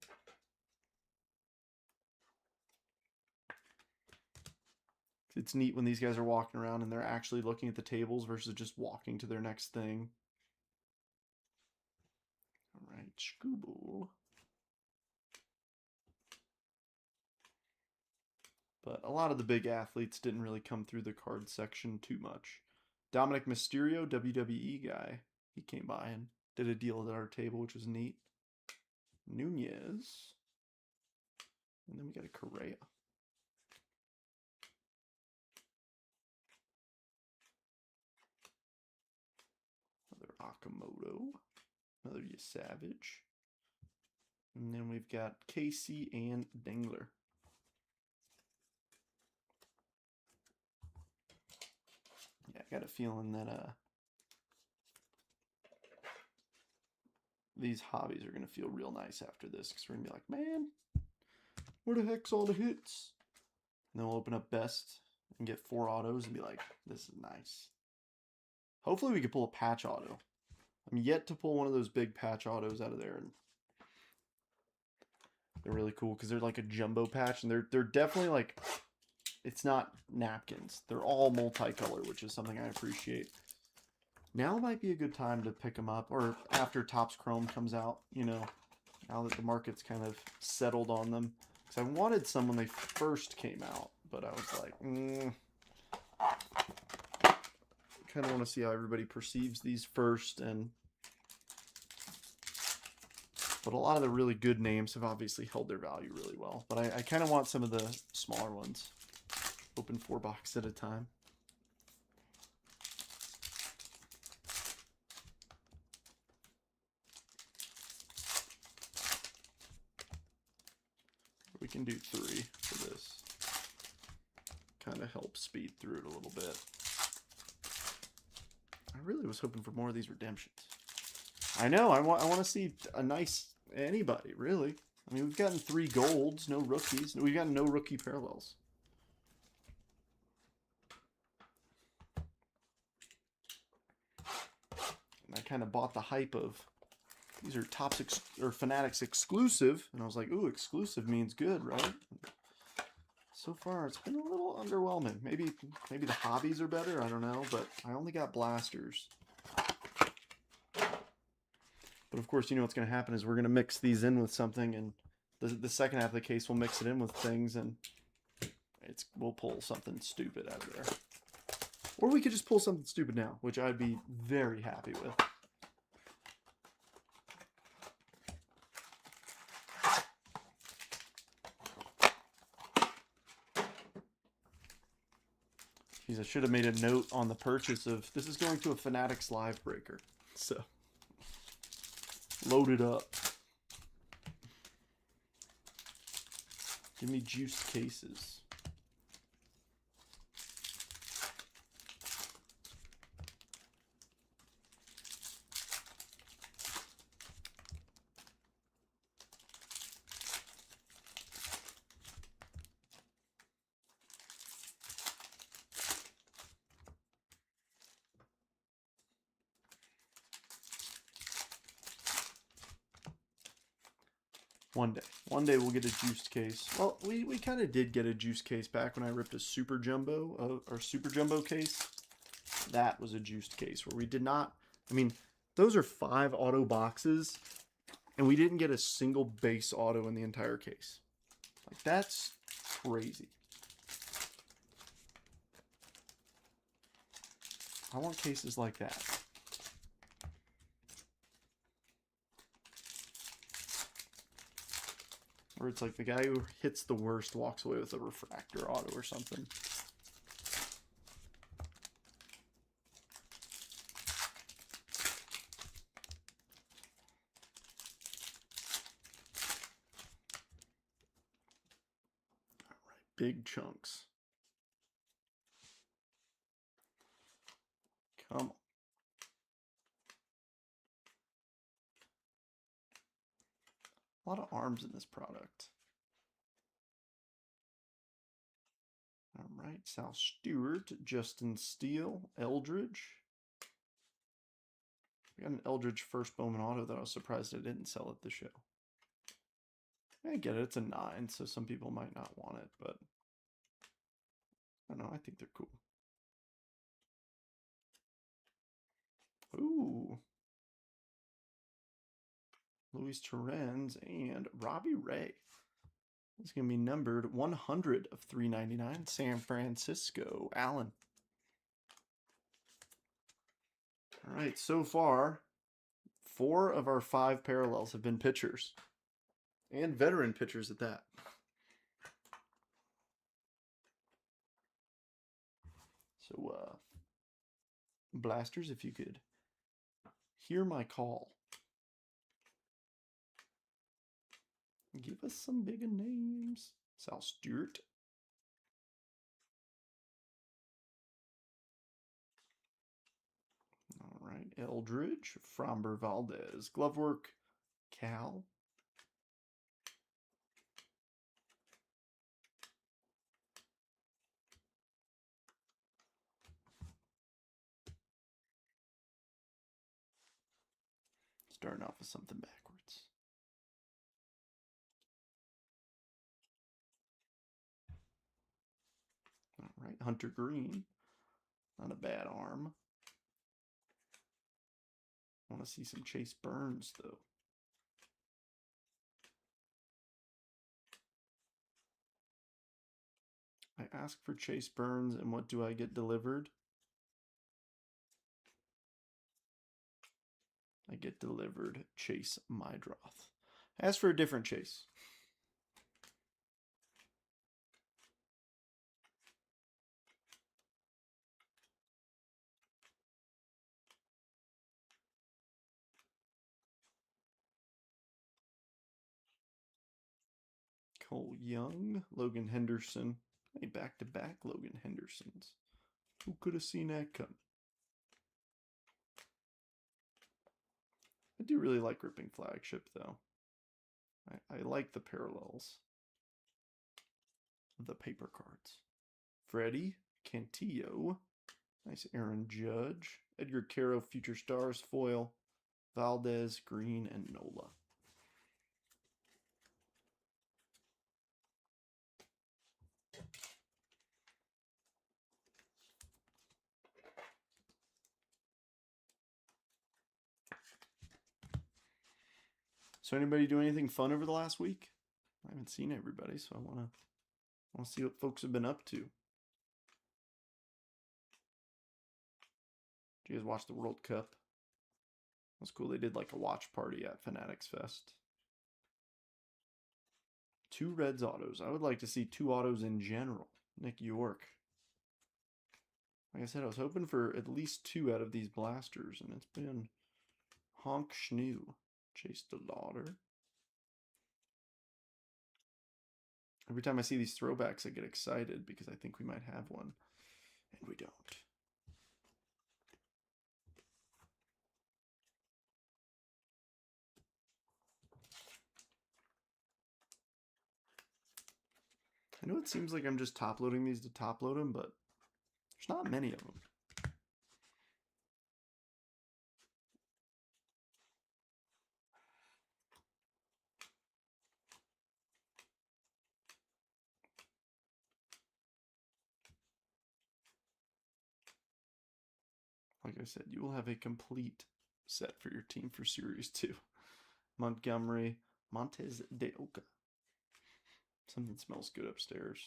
It's neat when these guys are walking around and they're actually looking at the tables versus just walking to their next thing. All right, Scooble. But a lot of the big athletes didn't really come through the card section too much. Dominic Mysterio, WWE guy. He came by and did a deal at our table, which was neat. Nunez. And then we got a Correa. Another Akamoto. Another Savage. And then we've got Casey and Dangler. Yeah, I got a feeling that these hobbies are going to feel real nice after this, because we're going to be like, man, where the heck's all the hits? And then we'll open up best and get 4 autos and be like, this is nice. Hopefully we can pull a patch auto. I'm yet to pull one of those big patch autos out of there, and they're really cool because they're like a jumbo patch, and they're definitely like, it's not napkins. They're all multicolor, which is something I appreciate. Now might be a good time to pick them up, or after Topps Chrome comes out, you know, now that the market's kind of settled on them. Because I wanted some when they first came out, but I was like, kind of want to see how everybody perceives these first. But a lot of the really good names have obviously held their value really well. But I kind of want some of the smaller ones. Open 4 boxes at a time. We can do 3 for this. Kind of help speed through it a little bit. I really was hoping for more of these redemptions. I know, I want to see a nice anybody, really. I mean, we've gotten 3 golds, no rookies. We've gotten no rookie parallels. And I kind of bought the hype of these are Topps or Fanatics exclusive, and I was like, ooh, exclusive means good, right? So far, it's been a little underwhelming. Maybe the hobbies are better, I don't know, but I only got blasters. But of course, you know what's going to happen is we're going to mix these in with something, and the second half of the case we'll mix it in with things, and we'll pull something stupid out of there. Or we could just pull something stupid now, which I'd be very happy with. Geez, I should have made a note on the purchase of this is going to a Fanatics live breaker. So, load it up. Give me juiced cases. One day we'll get a juiced case. Well, we kind of did get a juiced case back when I ripped a super jumbo, or super jumbo case. That was a juiced case where we did not, I mean, those are 5 auto boxes, and we didn't get a single base auto in the entire case. Like, that's crazy. I want cases like that. Where it's like the guy who hits the worst walks away with a refractor auto or something. All right, big chunks. Come on. A lot of arms in this product. All right, Sal Stewart, Justin Steele, Eldridge. We got an Eldridge first Bowman auto that I was surprised I didn't sell at the show. I get it, it's a 9, so some people might not want it, but I don't know, I think they're cool. Ooh. Luis Torrens and Robbie Ray. It's going to be numbered 100 of 399. San Francisco, Allen. All right, so far, 4 of our 5 parallels have been pitchers. And veteran pitchers at that. So, Blasters, if you could hear my call, give us some bigger names. Sal Stewart. All right, Eldridge, Framber Valdez, glove work, Cal. Starting off with something backwards. All right, Hunter Green, not a bad arm. I want to see some Chase Burns, though. I ask for Chase Burns, and what do I get delivered? I get delivered Chase Mydroth. Ask for a different Chase. Cole Young, Logan Henderson. Hey, back-to-back Logan Hendersons. Who could have seen that coming? I do really like ripping flagship, though. I like the parallels of the paper cards. Freddie, Cantillo. Nice Aaron Judge. Edgar Caro, Future Stars, foil. Valdez, Green, and Nola. So anybody do anything fun over the last week? I haven't seen everybody, so I want to see what folks have been up to. Did you guys watch the World Cup? That was cool. They did like a watch party at Fanatics Fest. 2 Reds autos. I would like to see 2 autos in general. Nick York. Like I said, I was hoping for at least 2 out of these blasters, and it's been Honk Schnoo. Chase the Lauder. Every time I see these throwbacks, I get excited because I think we might have one, and we don't. I know it seems like I'm just top loading these to top load them, but there's not many of them. Like I said, you will have a complete set for your team for Series 2. Montgomery, Montes de Oca. Something smells good upstairs.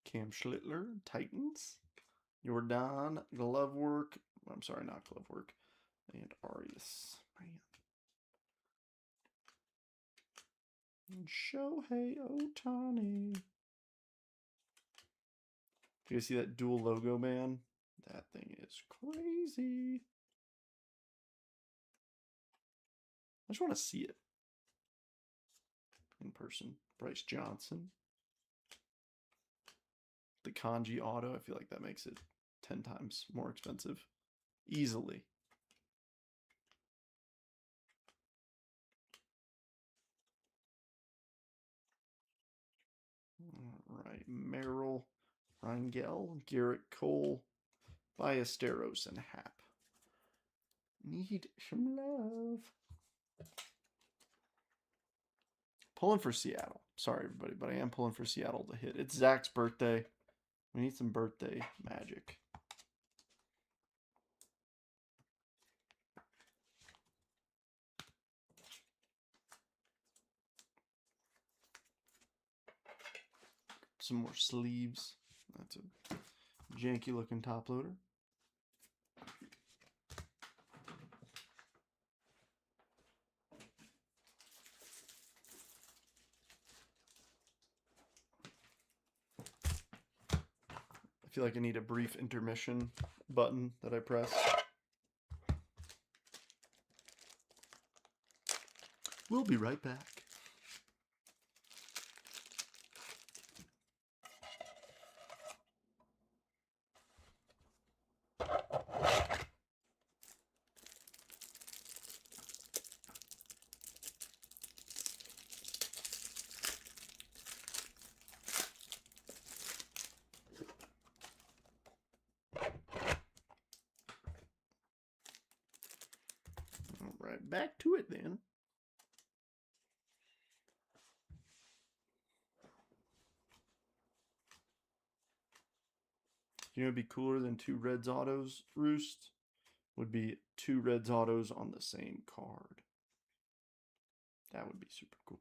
Cam Schlittler, Titans. Jordan, glove work. I'm sorry, not glove work. And Arias. Man. And Shohei Ohtani. You guys see that dual logo, man? That thing is crazy. I just want to see it in person. Bryce Johnson. The kanji auto, I feel like that makes it 10 times more expensive. Easily. All right, Merrill, Rangel, Garrett Cole, Ballesteros, and Hap. Need some love. Pulling for Seattle. Sorry, everybody, but I am pulling for Seattle to hit. It's Zach's birthday. We need some birthday magic. some more sleeves. That's a janky looking top loader. I feel like I need a brief intermission button that I press. We'll be right back. All right, back to it then. You know, it'd be cooler than two Reds autos, Roost? Would be two Reds autos on the same card. That would be super cool.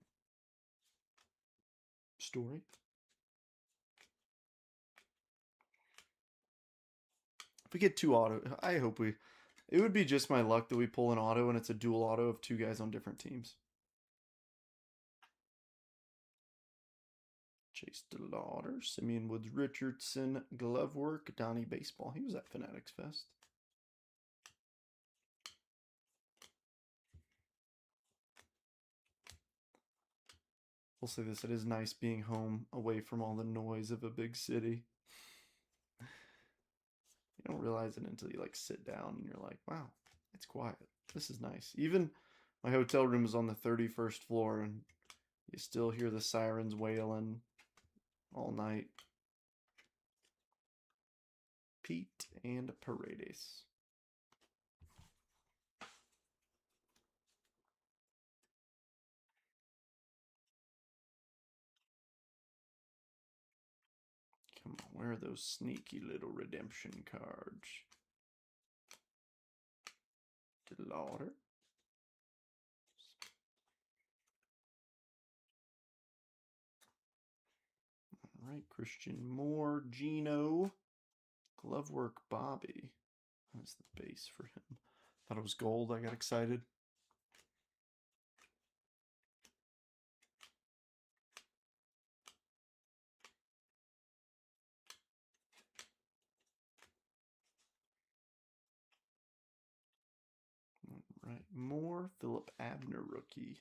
Story. If we get two auto, I hope we. It would be just my luck that we pull an auto and it's a dual auto of two guys on different teams. Chase DeLauder, Simeon Woods Richardson, glove work, Donnie Baseball. He was at Fanatics Fest. We'll say this, it is nice being home away from all the noise of a big city. You don't realize it until you like sit down and you're like, wow, it's quiet. This is nice. Even my hotel room is on the 31st floor and you still hear the sirens wailing all night. Pete and Paredes. Come on, where are those sneaky little redemption cards? DeLauder. All right, Christian Moore, Gino, glove work, Bobby. That's the base for him. Thought it was gold. I got excited. All right, Moore, Philip Abner rookie.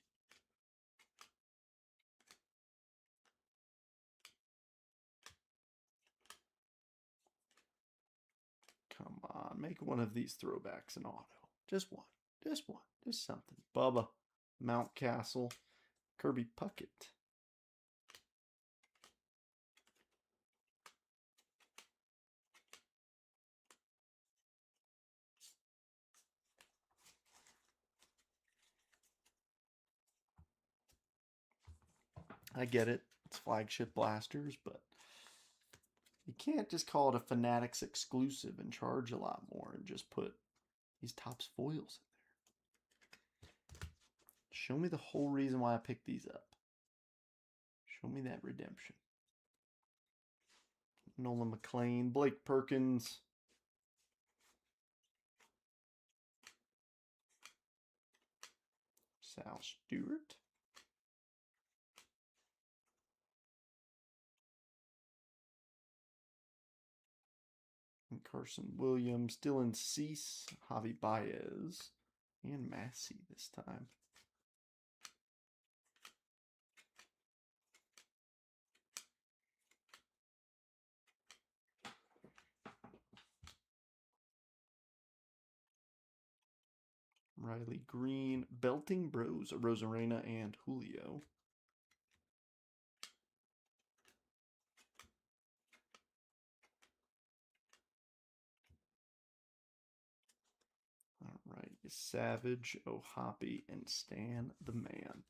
Come on, make one of these throwbacks an auto. Just one. Just one. Just something. Bubba, Mountcastle, Kirby Puckett. I get it. It's flagship blasters, but you can't just call it a Fanatics exclusive and charge a lot more and just put these Topps foils in there. Show me the whole reason why I picked these up. Show me that redemption. Nolan McLean, Blake Perkins. Sal Stewart. And Carson Williams, Dylan Cease, Javi Baez, and Massey this time. Riley Green, Belting Bros, Rosarena, and Julio. All right, Savage, O'Hoppy, and Stan the Man.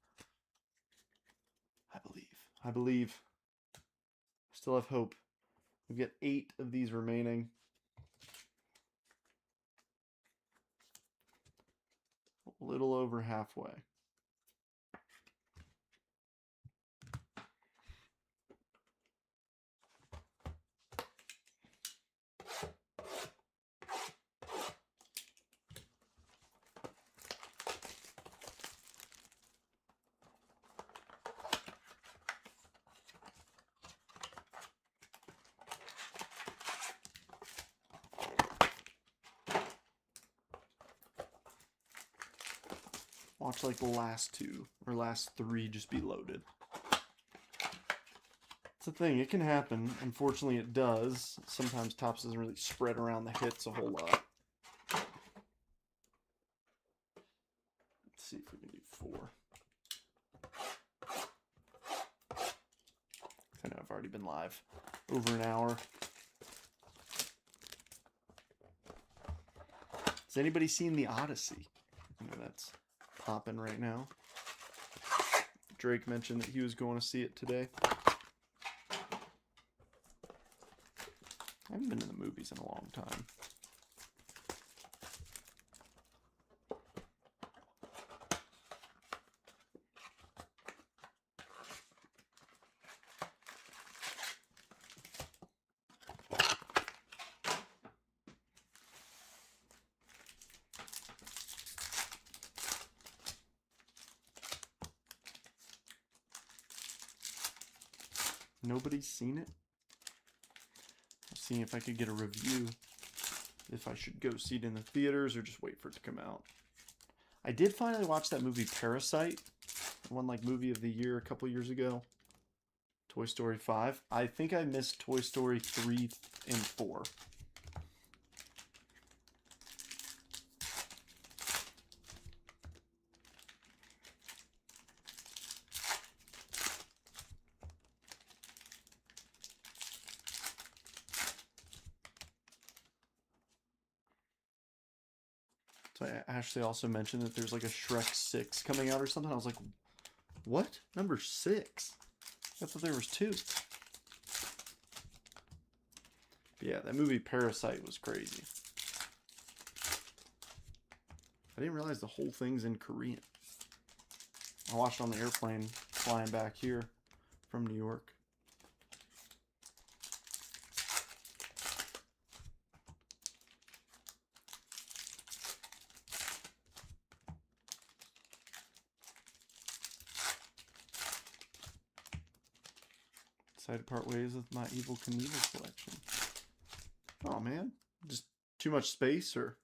I believe. I believe. Still have hope. We've got 8 of these remaining. A little over halfway. watch like the last 2 or last 3 just be loaded. It's a thing. It can happen. Unfortunately, it does. Sometimes Topps doesn't really spread around the hits a whole lot. Let's see if we can do 4. I know I've already been live over an hour. Has anybody seen The Odyssey? I know that's popping right now. Drake mentioned that he was going to see it today. I haven't been to the movies in a long time. Nobody's seen it? I'm seeing if I could get a review. If I should go see it in the theaters or just wait for it to come out. I did finally watch that movie Parasite. The one like movie of the year a couple years ago. Toy Story 5. I think I missed Toy Story 3 and 4. So Ashley also mentioned that there's like a Shrek 6 coming out or something. I was like, what? Number 6? I thought there was 2. But yeah, that movie Parasite was crazy. I didn't realize the whole thing's in Korean. I watched it on the airplane flying back here from New York. Decided to part ways with my Evil Knievel collection. Oh man, just too much space or...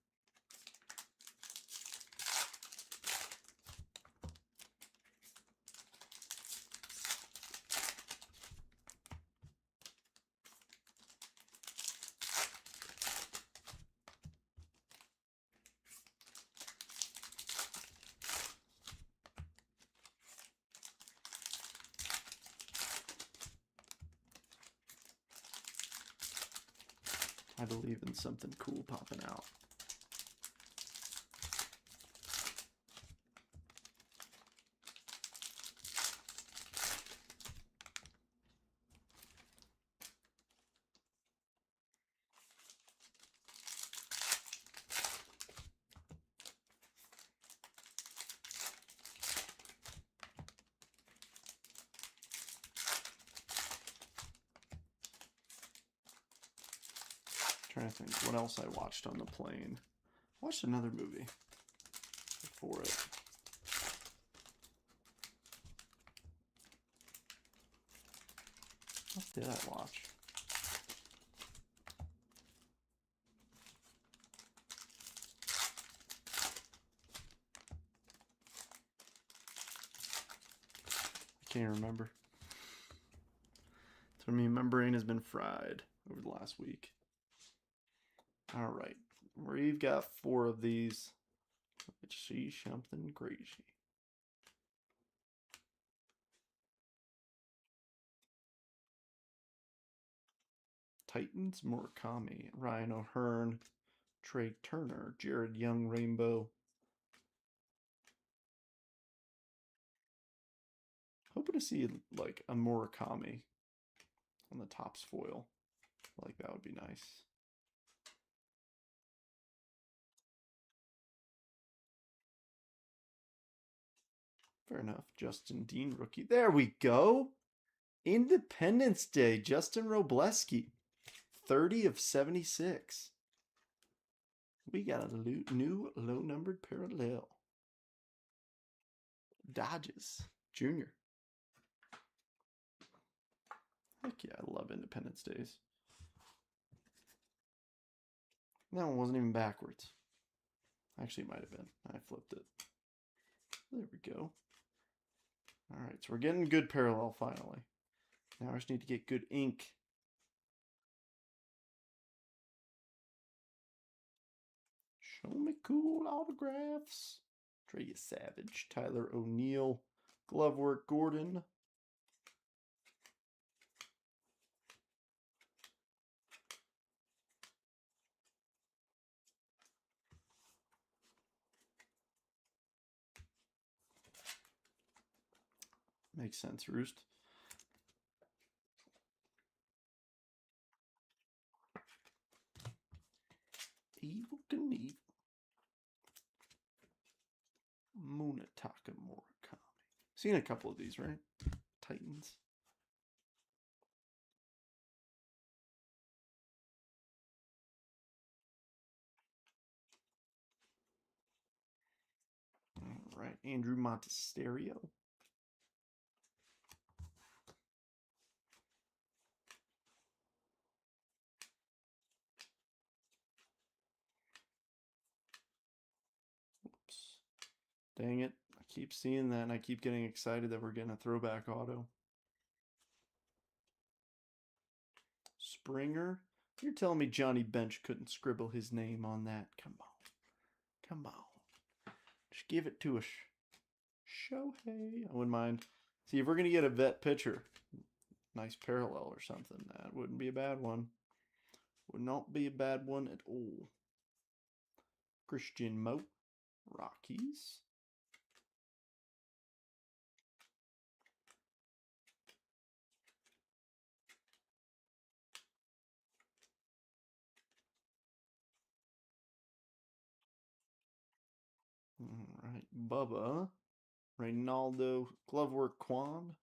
I believe in something cool popping out. Trying to think what else I watched on the plane. I watched another movie before it. What did I watch? I can't remember. So my brain has been fried over the last week. All right, we've got 4 of these. Let's see something crazy. Titans, Murakami, Ryan O'Hearn, Trey Turner, Jared Young, Rainbow. Hoping to see like a Murakami on the Topps foil. Like that would be nice. Fair enough. Justin Dean rookie. There we go. Independence Day. Justin Robleski. 30 of 76. We got a new low-numbered parallel. Dodges. Junior. Heck yeah, I love Independence Days. That one wasn't even backwards. Actually, it might have been. I flipped it. There we go. All right, so we're getting good parallel finally. Now I just need to get good ink. Show me cool autographs. Trey Savage, Tyler O'Neill, glove work Gordon. Makes sense, Roost. Evil Knievel. Munataka Murakami. Seen a couple of these, right? Titans. All right, Andrew Montesterio. Oops. Dang it. I keep seeing that and I keep getting excited that we're getting a throwback auto. Springer? You're telling me Johnny Bench couldn't scribble his name on that? Come on. Come on. Just give it to us. Shohei. I wouldn't mind. See, if we're going to get a vet pitcher, nice parallel or something, that wouldn't be a bad one. Would not be a bad one at all. Christian Mo. Rockies. All right, Bubba. Reynaldo. Glovework Quan.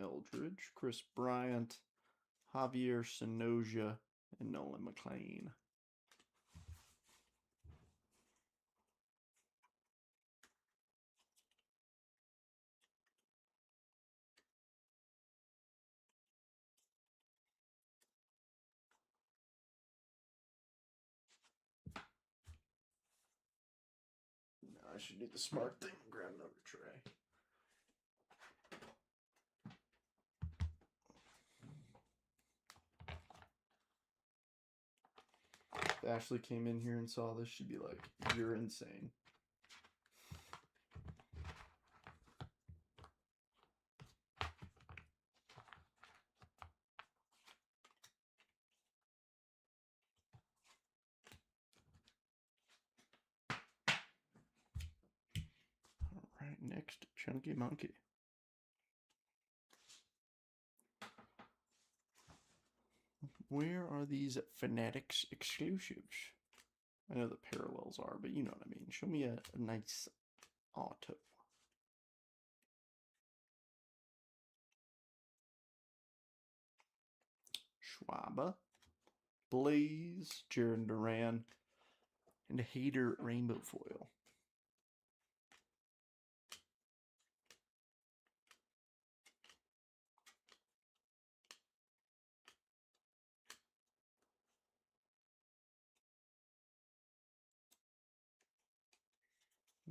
Eldridge. Chris Bryant. Javier Sonoja. And Nolan McLean. I should do the smart thing and grab another tray. If Ashley came in here and saw this, she'd be like, "You're insane." All right, next, Chunky Monkey. Where are these Fanatics exclusives? I know the parallels are, but you know what I mean. Show me a nice auto. Schwaba, Blaze, Jaron Duran, and a Hater Rainbow Foil.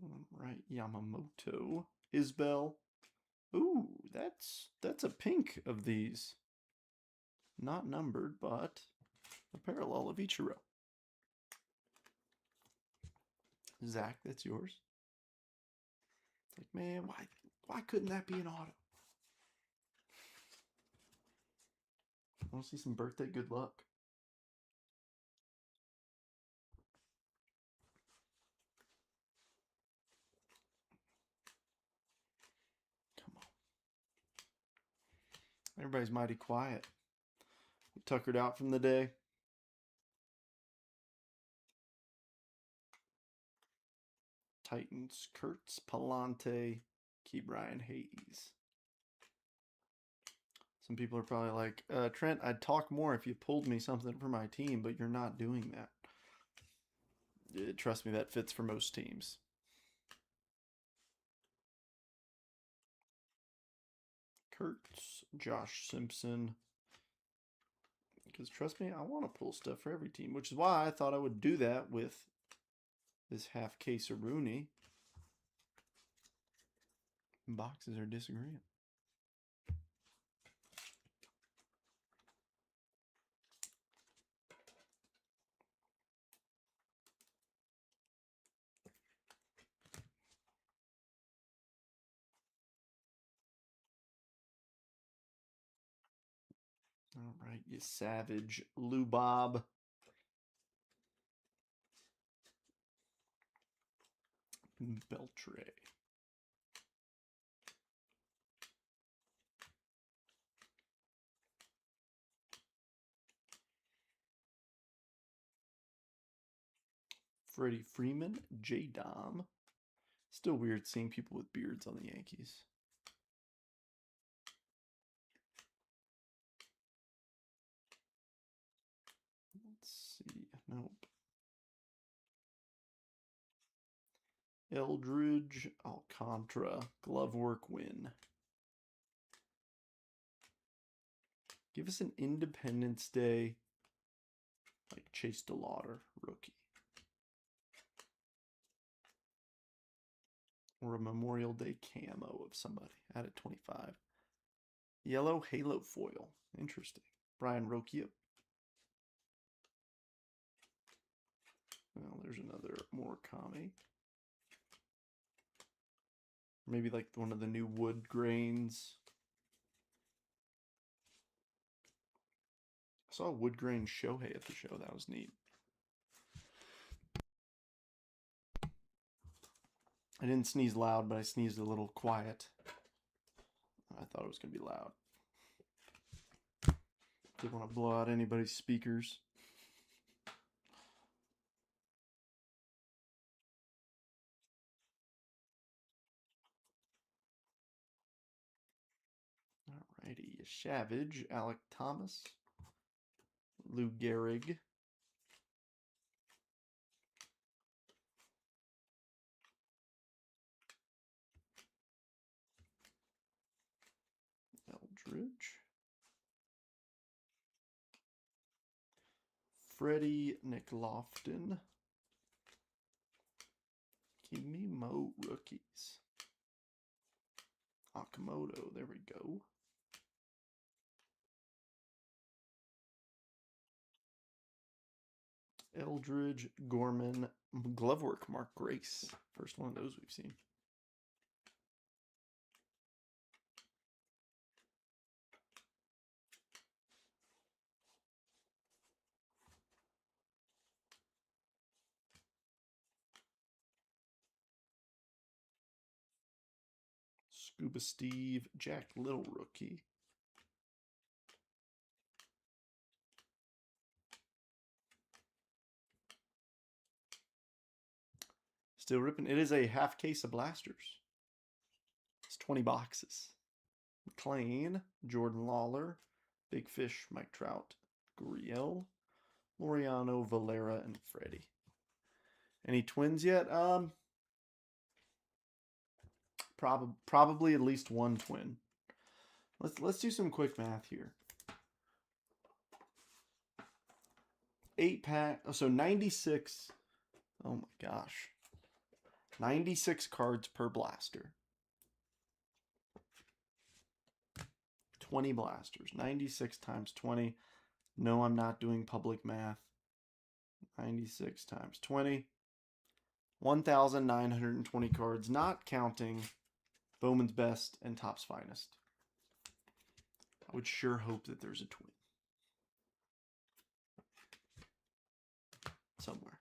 All right, Yamamoto, Isbell. Ooh, that's a pink of these. Not numbered, but a parallel of Ichiro. Zach, that's yours. Like, man, why couldn't that be an auto? I want to see some birthday good luck. Come on. Everybody's mighty quiet. Tuckered out from the day. Titans, Kurtz, Palante, Key Brian Hayes. Some people are probably like, Trent, I'd talk more if you pulled me something for my team, but you're not doing that. Trust me, that fits for most teams. Kurtz, Josh Simpson, Because trust me, I want to pull stuff for every team, which is why I thought I would do that with this half case of Rooney. Boxes are disagreeing. All right, you savage Lou Bob. Beltray. Freddie Freeman, J-Dom. Still weird seeing people with beards on the Yankees. Let's see. Nope. Eldridge, Alcantara, glove work win. Give us an Independence Day, like Chase DeLauder, rookie. Or a Memorial Day camo of somebody. Add it 25. Yellow Halo foil. Interesting. Brian Rokia. Well, there's another Murakami. Maybe like one of the new wood grains. I saw a wood grain Shohei at the show. That was neat. I didn't sneeze loud, but I sneezed a little quiet. I thought it was going to be loud. Didn't want to blow out anybody's speakers. Alrighty, Savage, Alec Thomas, Lou Gehrig, Eldridge, Freddie McLaughlin, give me Mo rookies, Akamoto, there we go. Eldridge, Gorman, Glovework, Mark Grace. First one of those we've seen. Scuba Steve, Jack Little rookie. Still ripping. It is a half case of blasters. It's 20 boxes. McLean, Jordan Lawler, Big Fish, Mike Trout, Gurriel, Laureano, Valera, and Freddie. Any twins yet? Probably at least one twin. Let's do some quick math here. 8-pack. So 96. Oh my gosh. 96 cards per blaster. 20 blasters. 96 times 20. No, I'm not doing public math. 96 times 20. 1,920 cards, not counting Bowman's Best and Topps Finest. I would sure hope that there's a twin somewhere.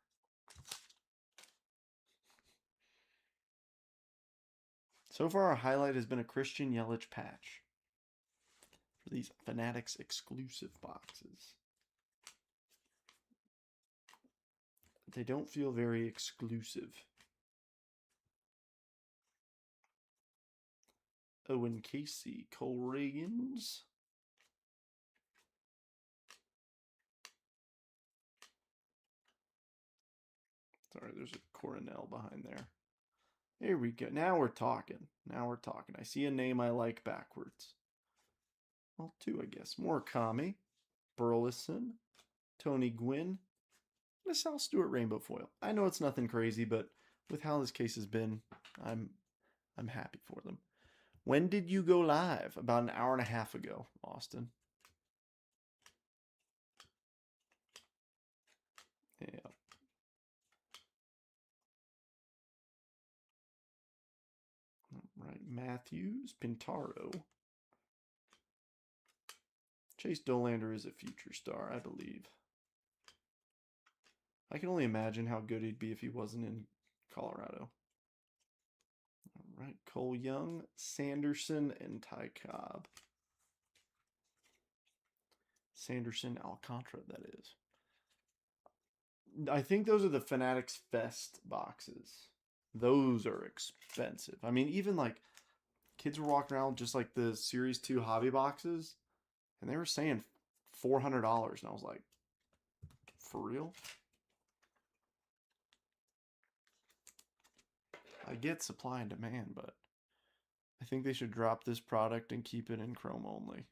So far, our highlight has been a Christian Yelich patch for these Fanatics exclusive boxes. They don't feel very exclusive. Owen Casey, Cole Reagans. Sorry, there's a Coronel behind there. Here we go. Now we're talking. Now we're talking. I see a name I like backwards. Well, two, I guess. Murakami. Burleson, Tony Gwynn, and a Sal Stewart rainbow foil. I know it's nothing crazy, but with how this case has been, I'm happy for them. When did you go live? About an hour and a half ago, Austin. Yeah. All right, Matthews, Pintaro. Chase Dolander is a future star, I believe. I can only imagine how good he'd be if he wasn't in Colorado. All right, Cole Young, Sanderson, and Ty Cobb. Sanderson, Alcantara, that is. I think those are the Fanatics Fest boxes. Those are expensive. I mean, even like kids were walking around just like the Series 2 hobby boxes, and they were saying $400. And I was like, for real? I get supply and demand, but I think they should drop this product and keep it in Chrome only.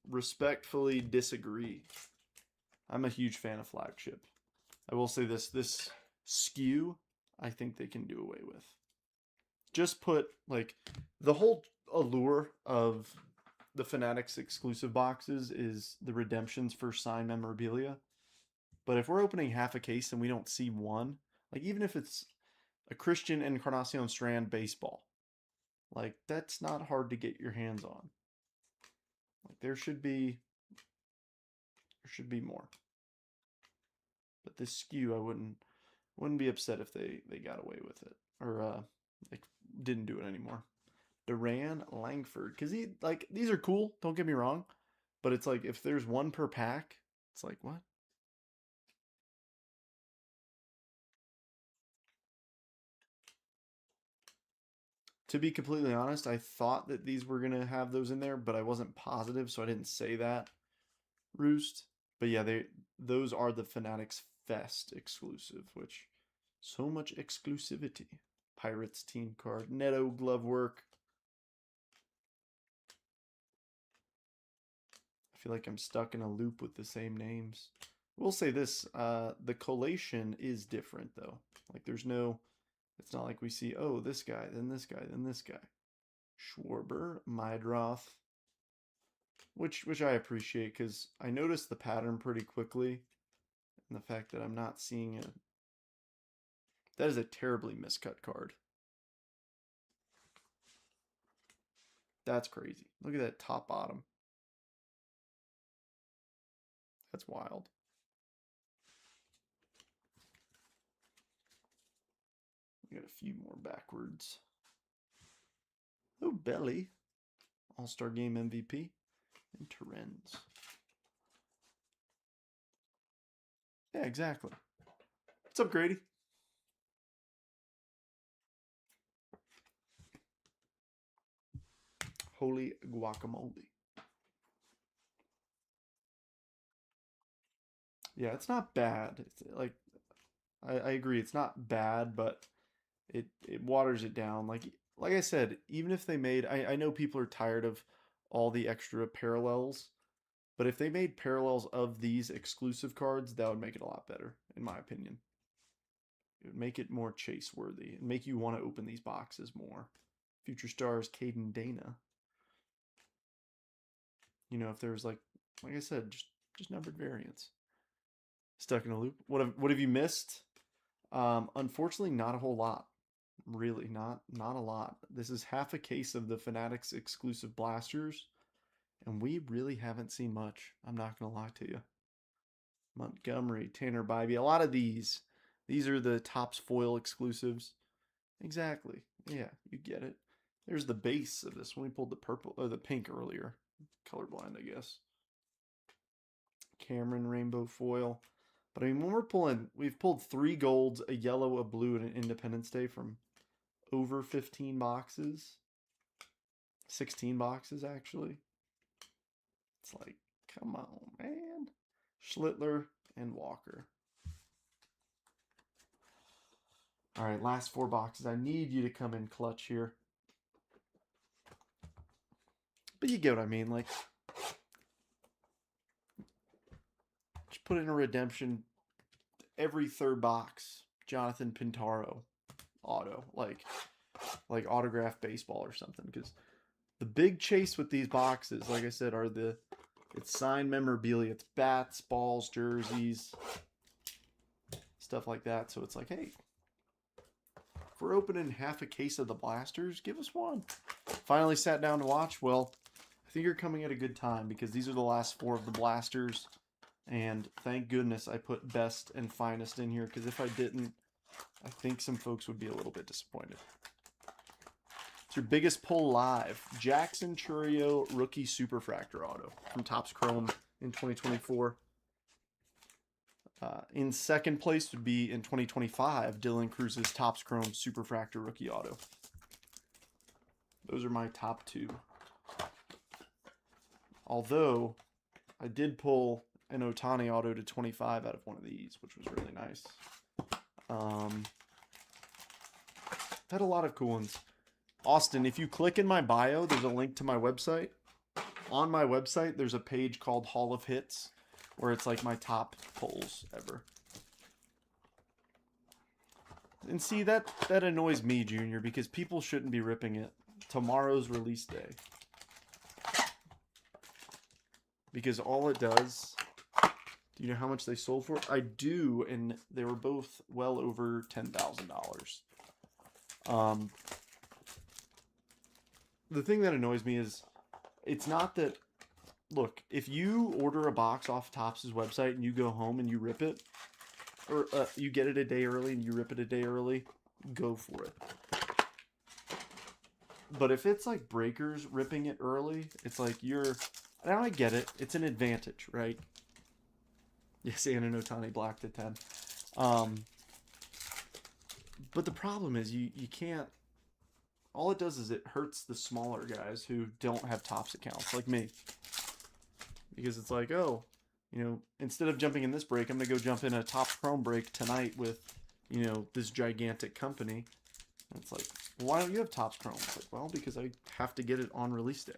Respectfully disagree. I'm a huge fan of Flagship. I will say this SKU, I think they can do away with. Just put, like, the whole allure of the Fanatics exclusive boxes is the redemptions for signed memorabilia. But if we're opening half a case and we don't see one, like, even if it's a Christian Encarnacion Strand baseball, like, that's not hard to get your hands on. Like, there should be more. But this SKU, I wouldn't be upset if they got away with it, or like didn't do it anymore. Duran Langford, because these are cool, don't get me wrong, but it's like if there's one per pack, it's like, what? To be completely honest, I thought that these were gonna have those in there, but I wasn't positive, so I didn't say that. Roost. But yeah, those are the Fanatics Fest exclusive, which so much exclusivity. Pirates team card, Neto glove work. I feel like I'm stuck in a loop with the same names. We'll say this, the collation is different though. Like there's no, it's not like we see, oh, this guy, then this guy, then this guy. Schwarber, Mydroth, which I appreciate because I noticed the pattern pretty quickly. And the fact that I'm not seeing it. That is a terribly miscut card. That's crazy. Look at that top bottom. That's wild. We got a few more backwards. Oh, Belly. All-Star Game MVP. And Terrens. Yeah, exactly. What's up, Grady? Holy guacamole. Yeah, it's not bad. It's like I agree, it's not bad, but it waters it down. Like I said, even if they made I know people are tired of all the extra parallels, but if they made parallels of these exclusive cards, that would make it a lot better, in my opinion. It would make it more chase worthy and make you want to open these boxes more. Future stars Caden Dana. You know, if there was like I said, just numbered variants. Stuck in a loop. What have you missed? Unfortunately, not a whole lot. Really, not a lot. This is half a case of the Fanatics exclusive blasters, and we really haven't seen much. I'm not gonna lie to you. Montgomery, Tanner Bybee, a lot of these. These are the Topps foil exclusives. Exactly. Yeah, you get it. There's the base of this one. We pulled the purple or the pink earlier. Colorblind, I guess. Cameron rainbow foil. But I mean, when we're pulling, we've pulled 3 golds, a yellow, a blue, and an Independence Day from over 15 boxes. 16 boxes, actually. It's like, come on, man. Schlittler and Walker. All right, last 4 boxes. I need you to come in clutch here. But you get what I mean. Like, put in a redemption every third box. Jonathan Pintaro auto, like autographed baseball or something. Because the big chase with these boxes, like I said, are it's signed memorabilia. It's bats, balls, jerseys, stuff like that. So it's like, hey, if we're opening half a case of the blasters, give us one. Finally sat down to watch. Well, I think you're coming at a good time because these are the last 4 of the blasters. And thank goodness I put best and finest in here, because if I didn't, I think some folks would be a little bit disappointed. It's your biggest pull live. Jackson Chourio rookie superfractor auto from Topps Chrome in 2024. In second place would be in 2025, Dylan Cruz's Topps Chrome superfractor rookie auto. Those are my top 2. Although I did pull an Ohtani auto to 25 out of one of these, which was really nice. Had a lot of cool ones. Austin, if you click in my bio, there's a link to my website. On my website, there's a page called Hall of Hits, where it's like my top pulls ever. And see, that annoys me, Junior, because people shouldn't be ripping it. Tomorrow's release day. Because all it does... Do you know how much they sold for? I do, and they were both well over $10,000. The thing that annoys me is, it's not that... Look, if you order a box off Topps' website and you go home and you rip it, or you get it a day early and you rip it a day early, go for it. But if it's like breakers ripping it early, it's like you're... Now I get it. It's an advantage, right? Yes, and Ohtani black to 10. But the problem is you can't... All it does is it hurts the smaller guys who don't have Topps accounts, like me. Because it's like, oh, you know, instead of jumping in this break, I'm going to go jump in a Topps Chrome break tonight with, you know, this gigantic company. And it's like, well, why don't you have Topps Chrome? It's like, well, because I have to get it on release day.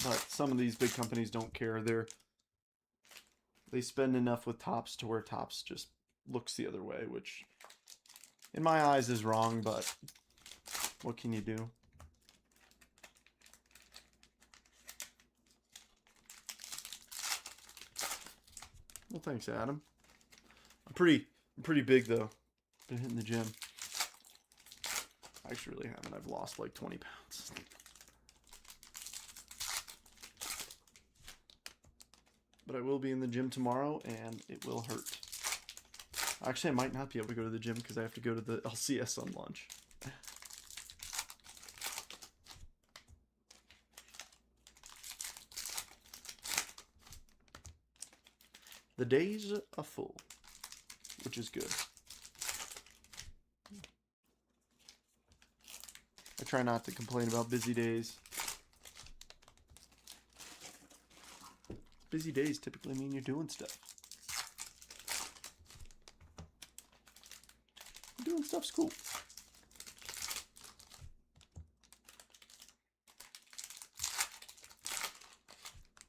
But some of these big companies don't care. They spend enough with Topps to where Topps just looks the other way, which in my eyes is wrong, but what can you do? Well, thanks, Adam. I'm pretty big though. Been hitting the gym. I actually really haven't. I've lost like 20 pounds. But I will be in the gym tomorrow, and it will hurt. Actually, I might not be able to go to the gym because I have to go to the LCS on lunch. The days are full, which is good. I try not to complain about busy days. Busy days typically mean you're doing stuff. Doing stuff's cool.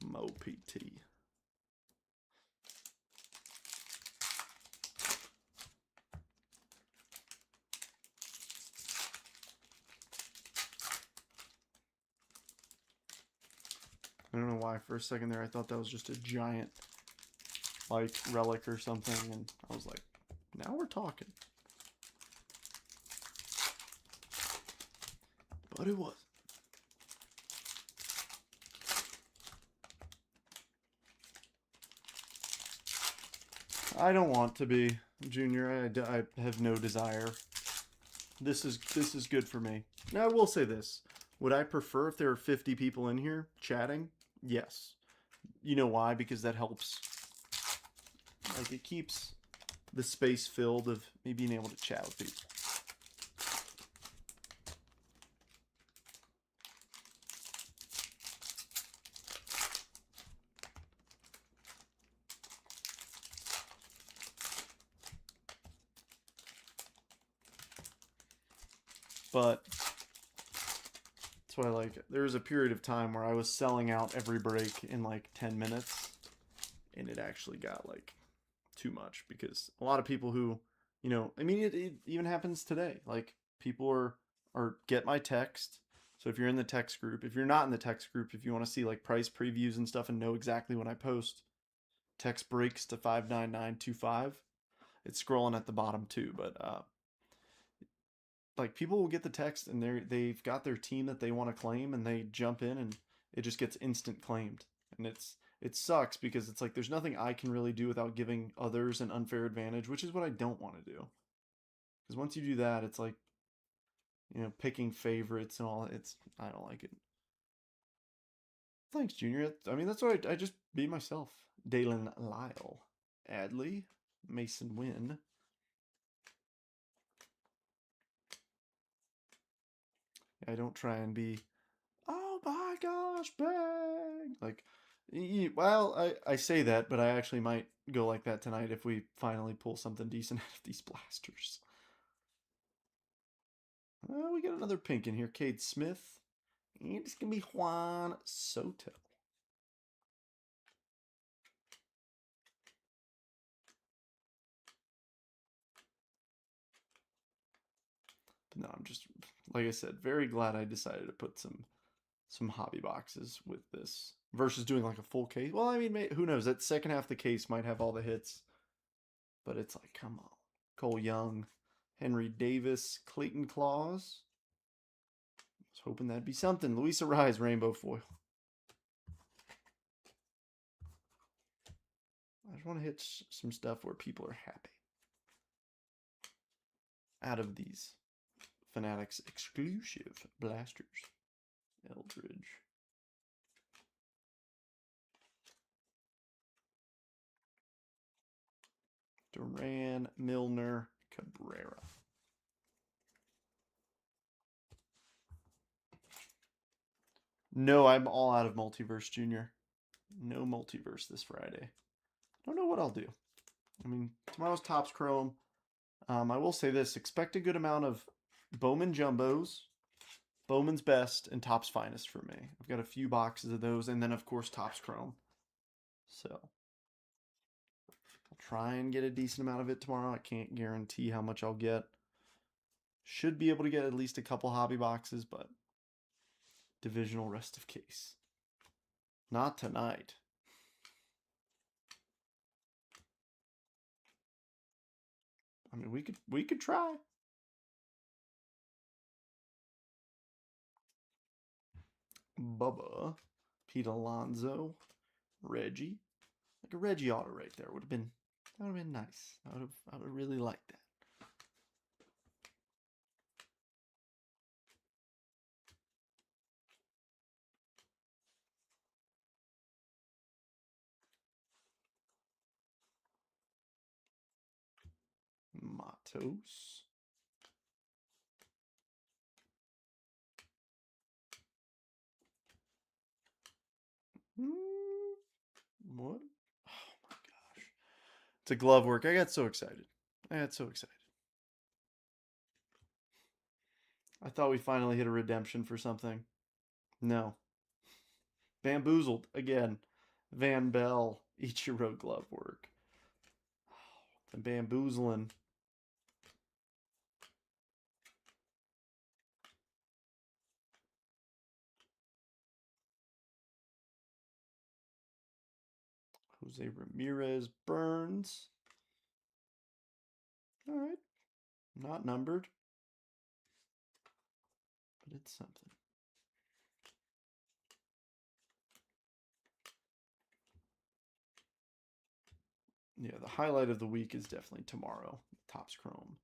Mo PT. I don't know why for a second there I thought that was just a giant like relic or something, and I was like, now we're talking. But it was. I don't want to be, Junior. I have no desire. This is good for me. Now I will say this. Would I prefer if there were 50 people in here chatting? Yes. You know why? Because that helps. Like, it keeps the space filled of me being able to chat with people. But That's why, like, there was a period of time where I was selling out every break in like 10 minutes, and it actually got like too much because a lot of people who, I mean, it even happens today. Like, people are get my text. So if you're in the text group, if you're not in the text group, if you want to see like price previews and stuff and know exactly when I post, text breaks to 59925. It's scrolling at the bottom too, but like, people will get the text and they've got their team that they want to claim, and they jump in and it just gets instant claimed. And it sucks because it's like there's nothing I can really do without giving others an unfair advantage, which is what I don't want to do. Because once you do that, it's like, picking favorites and all. I don't like it. Thanks, Junior. I mean, that's why I just be myself. Dalen Lyle, Adley, Mason Wynn. I don't try and be, oh my gosh, bang! Like, well, I say that, but I actually might go like that tonight if we finally pull something decent out of these blasters. We got another pink in here. Cade Smith. And it's going to be Juan Soto. But no, I'm just, like I said, very glad I decided to put some hobby boxes with this versus doing like a full case. Well, I mean, who knows? That second half of the case might have all the hits, but it's like, come on. Cole Young, Henry Davis, Clayton Claus. I was hoping that'd be something. Luis Arraez, rainbow foil. I just want to hit some stuff where people are happy. Out of these Fanatics exclusive blasters. Eldridge. Duran, Milner, Cabrera. No, I'm all out of Multiverse, Junior. No Multiverse this Friday. Don't know what I'll do. I mean, tomorrow's Topps Chrome. I will say this. Expect a good amount of Bowman Jumbos, Bowman's Best, and Topps Finest for me. I've got a few boxes of those, and then, of course, Topps Chrome. So, I'll try and get a decent amount of it tomorrow. I can't guarantee how much I'll get. Should be able to get at least a couple hobby boxes, but divisional rest of case. Not tonight. I mean, we could try. Bubba, Pete Alonso, Reggie. Like a Reggie auto right there would have been, that would have been nice. I would have really liked that. Matos. What? Oh my gosh. It's a glove work. I got so excited. I got so excited. I thought we finally hit a redemption for something. No. Bamboozled again. Van Bell. Ichiro glove work. The bamboozling. Jose Ramirez. Burns. All right. Not numbered, but it's something. Yeah, the highlight of the week is definitely tomorrow. Topps Chrome.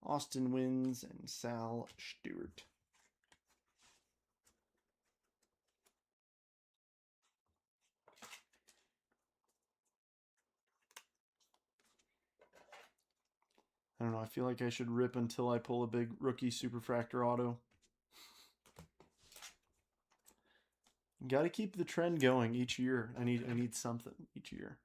Austin Wins and Sal Stewart. I don't know. I feel like I should rip until I pull a big rookie superfractor auto. Got to keep the trend going each year. I need something each year.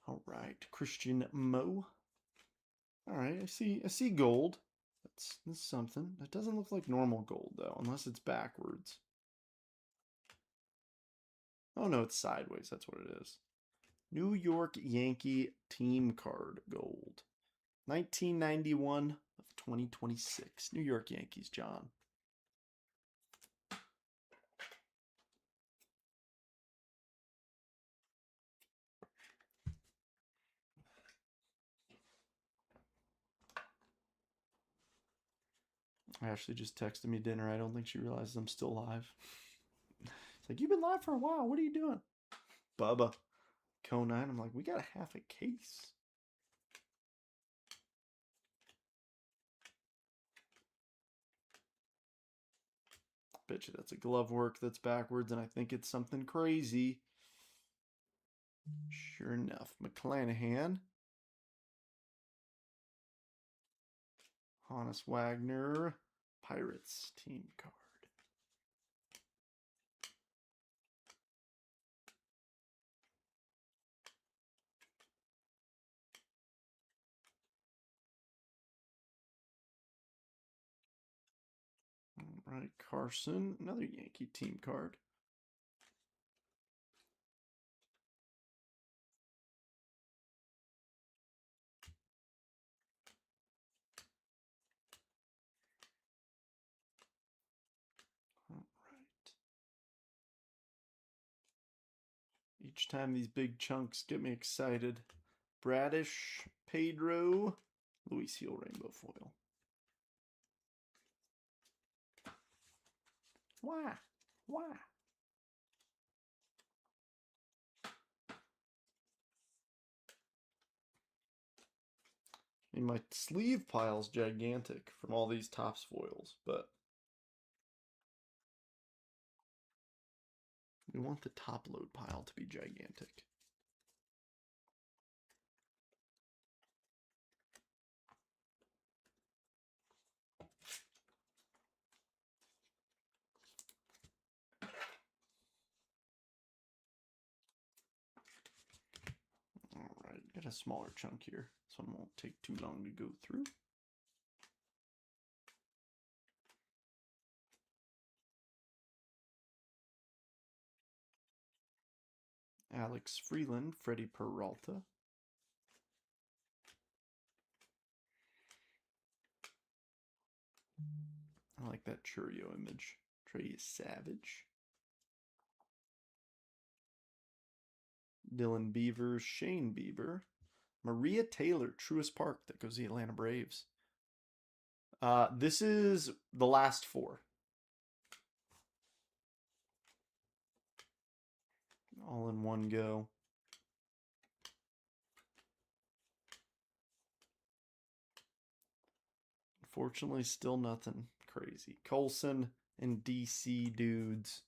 All right, Christian Mo. All right, I see gold. That's something. That doesn't look like normal gold though, unless it's backwards. Oh no, it's sideways. That's what it is. New York Yankee team card gold. 1991 of 2026. New York Yankees, John. Ashley just texted me dinner. I don't think she realizes I'm still live. It's like, you've been live for a while. What are you doing? Bubba. Conine. I'm like, we got a half a case. Bet you that's a glove work that's backwards, and I think it's something crazy. Sure enough. McClanahan. Hannes Wagner. Pirates team card. All right, Carson. Another Yankee team card. All right. Each time these big chunks get me excited. Bradish, Pedro, Luis Heel Rainbow Foil. Why? Why? I mean, my sleeve pile's gigantic from all these Topps foils, but we want the top load pile to be gigantic. All right, get a smaller chunk here. This one won't take too long to go through. Alex Freeland, Freddie Peralta. I like that Churio image. Trey is savage. Dylan Beavers, Shane Bieber. Maria Taylor, Truist Park. That goes to the Atlanta Braves. This is the last four. All in one go. Unfortunately, still nothing crazy. Colson and DC dudes.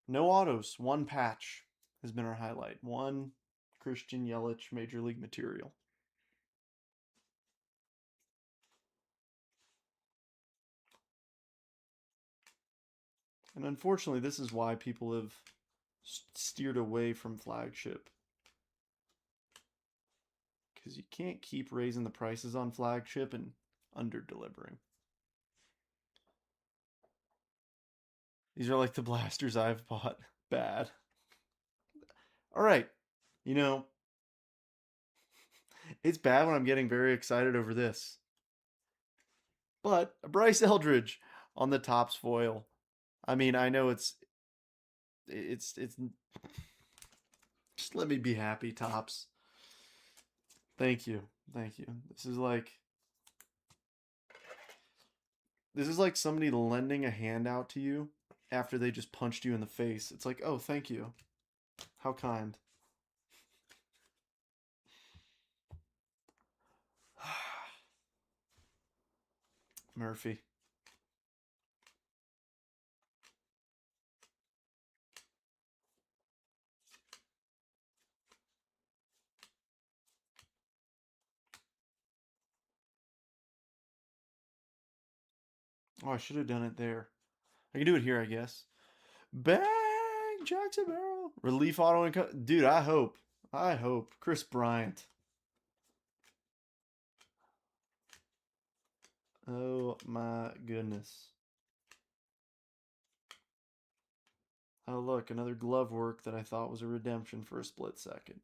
No autos. One patch has been our highlight. One Christian Yelich Major League material. And unfortunately, this is why people have steered away from flagship. Because you can't keep raising the prices on flagship and under delivering. These are like the blasters I've bought. Bad. All right. You know, it's bad when I'm getting very excited over this. But a Bryce Eldridge on the Topps foil. I mean, I know it's just let me be happy, Topps. Thank you. Thank you. This is like somebody lending a hand out to you after they just punched you in the face. It's like, "Oh, thank you. How kind." Murphy. Oh, I should have done it there. I can do it here, I guess. Bang! Jackson Barrel. Relief auto income. Dude, I hope. I hope. Chris Bryant. Oh my goodness. Oh, look, another glove work that I thought was a redemption for a split second.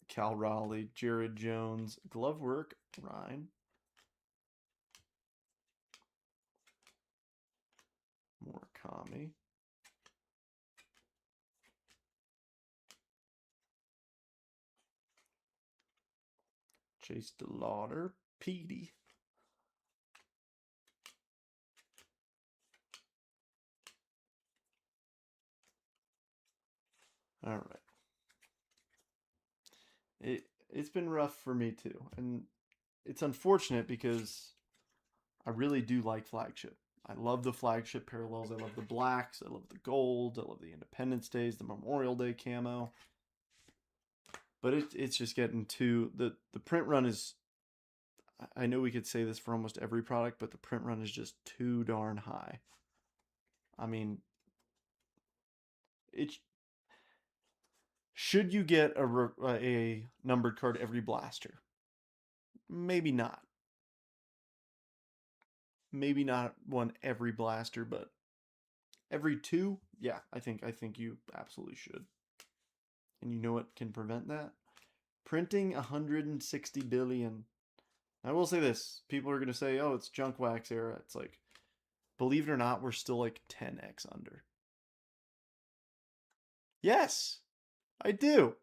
Cal Raleigh, Jared Jones, glove work, Ryan. Murakami. Chase DeLauder, Petey. All right. It's been rough for me too, and it's unfortunate because I really do like flagship. I love the flagship parallels. I love the blacks. I love the gold. I love the Independence Days, the Memorial Day camo. But it's just getting too the print run is. I know we could say this for almost every product, but the print run is just too darn high. I mean, it should you get a numbered card every blaster? Maybe not. Maybe not one every blaster, but every two, yeah, I think you absolutely should. And you know what can prevent that? Printing 160 billion. I will say this: people are gonna say, "Oh, it's junk wax era." It's like, believe it or not, we're still like 10x under. Yes, I do.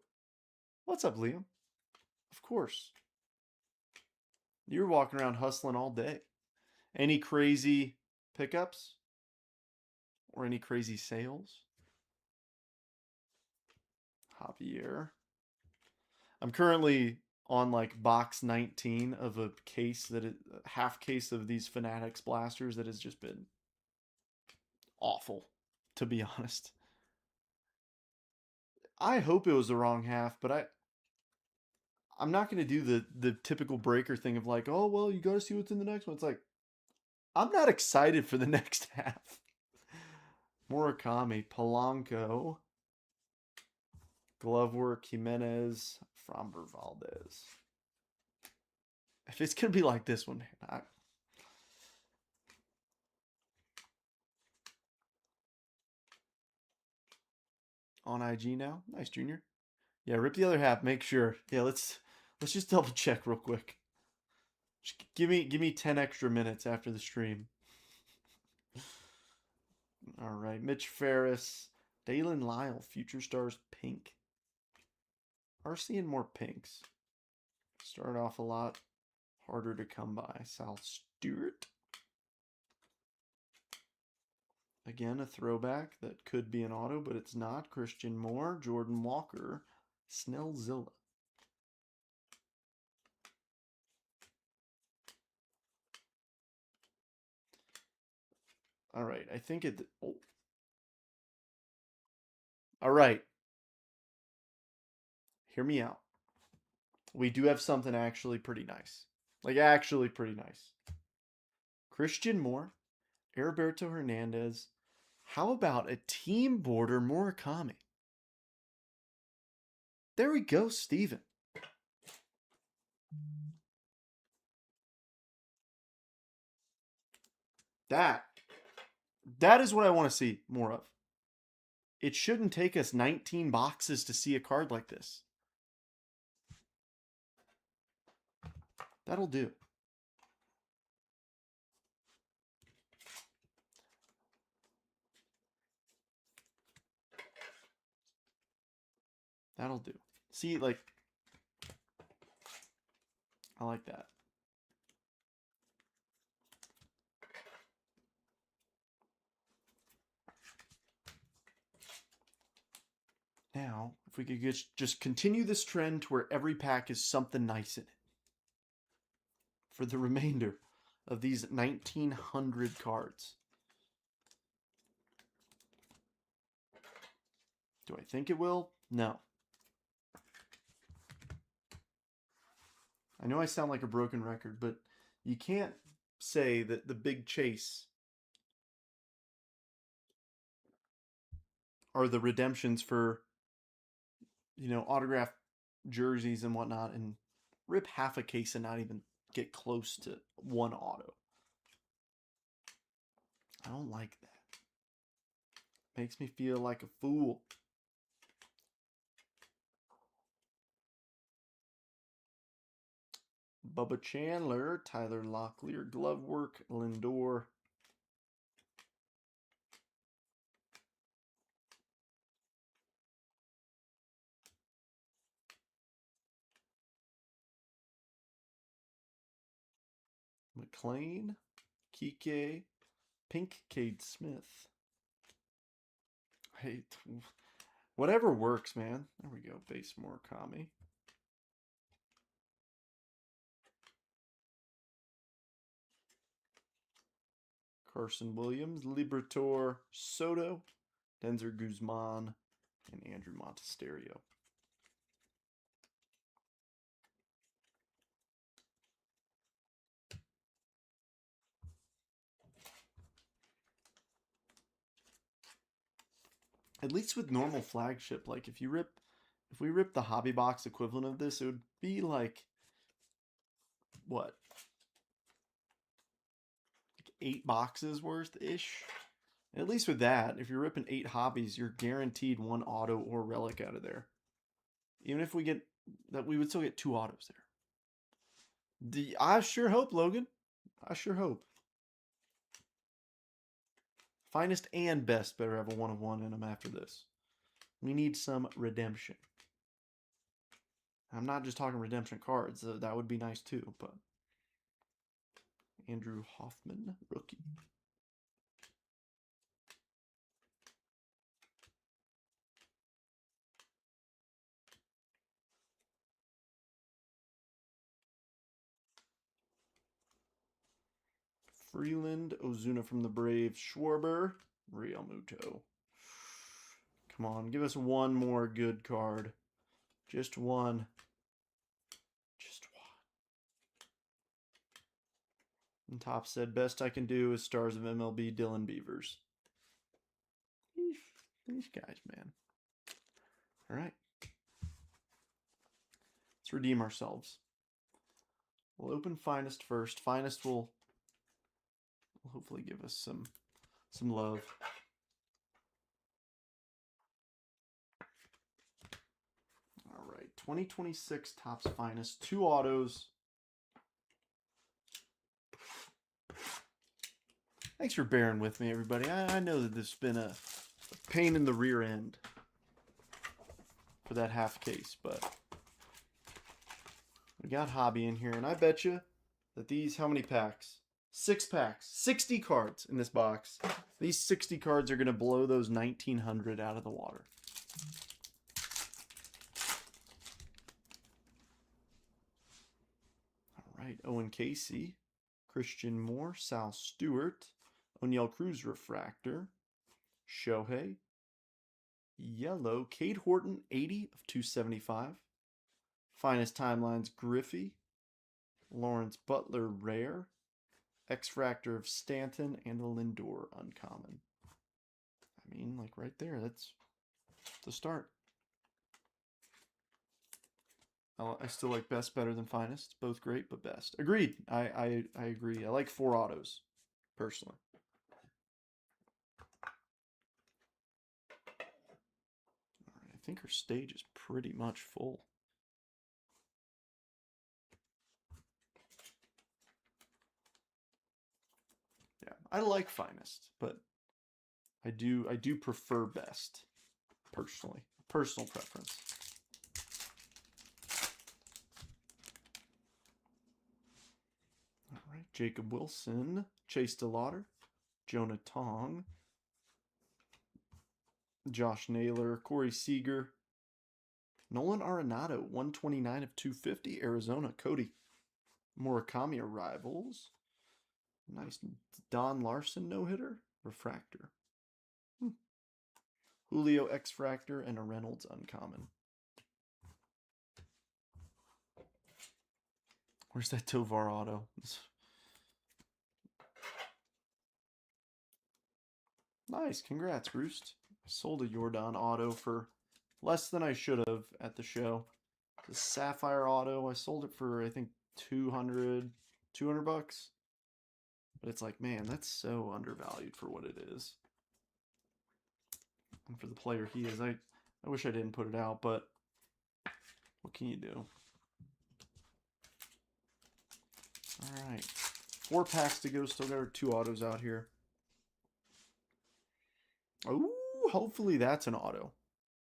What's up, Liam? Of course. You're walking around hustling all day. Any crazy pickups or any crazy sales? Javier. I'm currently on like box 19 of a case that is a half case of these Fanatics blasters that has just been awful, to be honest. I hope it was the wrong half, but I'm not going to do the typical breaker thing of like, oh well, you got to see what's in the next one. It's like I'm not excited for the next half. Murakami, Polanco, Glovework, Jimenez, Framber Valdez. If it's gonna be like this one, man, on IG now. Nice, Junior. Yeah, rip the other half. Make sure. Yeah, let's just double check real quick. Just give me 10 extra minutes after the stream. All right, Mitch Ferris, Dalen Lyle, Future Stars Pink. Are seeing more pinks. Start off a lot harder to come by. Sal Stewart. Again, a throwback that could be an auto, but it's not. Christian Moore, Jordan Walker, Snellzilla. All right, I think it. Oh. All right, hear me out. We do have something actually pretty nice. Like, actually pretty nice. Christian Moore, Heriberto Hernandez. How about a team border Murakami? There we go, Steven. That that is what I want to see more of. It shouldn't take us 19 boxes to see a card like this. That'll do. That'll do. See, like, I like that. Now, if we could just continue this trend to where every pack is something nice in it for the remainder of these 1900 cards. Do I think it will? No. I know I sound like a broken record, but you can't say that the big chase are the redemptions for autograph jerseys and whatnot and rip half a case and not even get close to one auto. I don't like that. Makes me feel like a fool. Bubba Chandler, Tyler Locklear, glove work, Lindor. McLean, Kike, Pink Cade Smith. Hey, whatever works, man. There we go. Base Murakami. Carson Williams, Liberatore, Soto, Denzer Guzman, and Andrew Montesterio. At least with normal flagship, like if we rip the hobby box equivalent of this, it would be like what? Like 8 boxes worth ish. At least with that, if you're ripping 8 hobbies, you're guaranteed one auto or relic out of there. Even if we get that, we would still get 2 autos there. I sure hope, Logan. I sure hope. Finest and best better have a 1 of 1 in them after this. We need some redemption. I'm not just talking redemption cards. That would be nice too, but Andrew Hoffman, rookie. Freeland, Ozuna from the Braves, Schwarber, Real Muto. Come on, give us one more good card. Just one. Just one. And top said, best I can do is stars of MLB, Dylan Beavers. These guys, man. All right. Let's redeem ourselves. We'll open Finest first. Finest will hopefully give us some love. All right, 2026 Topps Finest, 2 autos. Thanks for bearing with me, everybody. I know that this has been a pain in the rear end for that half case, but we got hobby in here, and I bet you that these, how many packs? 6 packs, 60 cards in this box. These 60 cards are going to blow those 1900 out of the water. All right, Owen Casey, Christian Moore, Sal Stewart, O'Neill Cruz Refractor, Shohei, yellow, Cade Horton, 80 of 275. Finest Timelines, Griffey, Lawrence Butler, rare, X-Fractor of Stanton, and a Lindor, uncommon. I mean, like right there, that's the start. I still like best better than finest. Both great, but best. Agreed. I agree. I like 4 autos, personally. All right, I think our stage is pretty much full. Yeah, I like finest, but I do prefer best, personally. Personal preference. All right, Jacob Wilson, Chase DeLauder, Jonah Tong, Josh Naylor, Corey Seager, Nolan Arenado, 129 of 250, Arizona, Cody. Murakami arrivals. Nice Don Larson no-hitter, refractor. Julio X-Fractor, and a Reynolds uncommon. Where's that Tovar auto? Nice, congrats, Roost. I sold a Jordan auto for Less than I should have at the show. The Sapphire Auto, I sold it for, I think, 200 bucks. But it's like, man, that's so undervalued for what it is. And for the player he is. I wish I didn't put it out, but what can you do? All right. 4 packs to go. Still got our 2 autos out here. Ooh, hopefully that's an auto.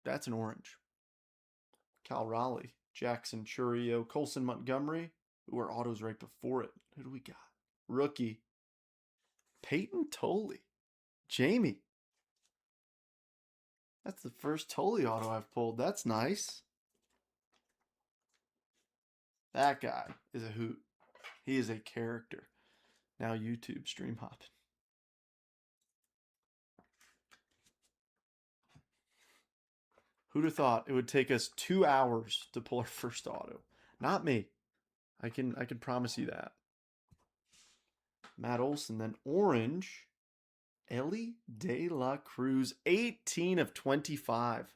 That's an orange. Cal Raleigh, Jackson Churio, Colson Montgomery. Ooh, our autos right before it. Who do we got? Rookie. Peyton Tolley. Jamie. That's the first Tolley auto I've pulled. That's nice. That guy is a hoot. He is a character. Now YouTube stream hopping. Who'd have thought it would take us 2 hours to pull our first auto? Not me. I can promise you that. Matt Olson, then orange. Ellie De La Cruz, 18 of 25.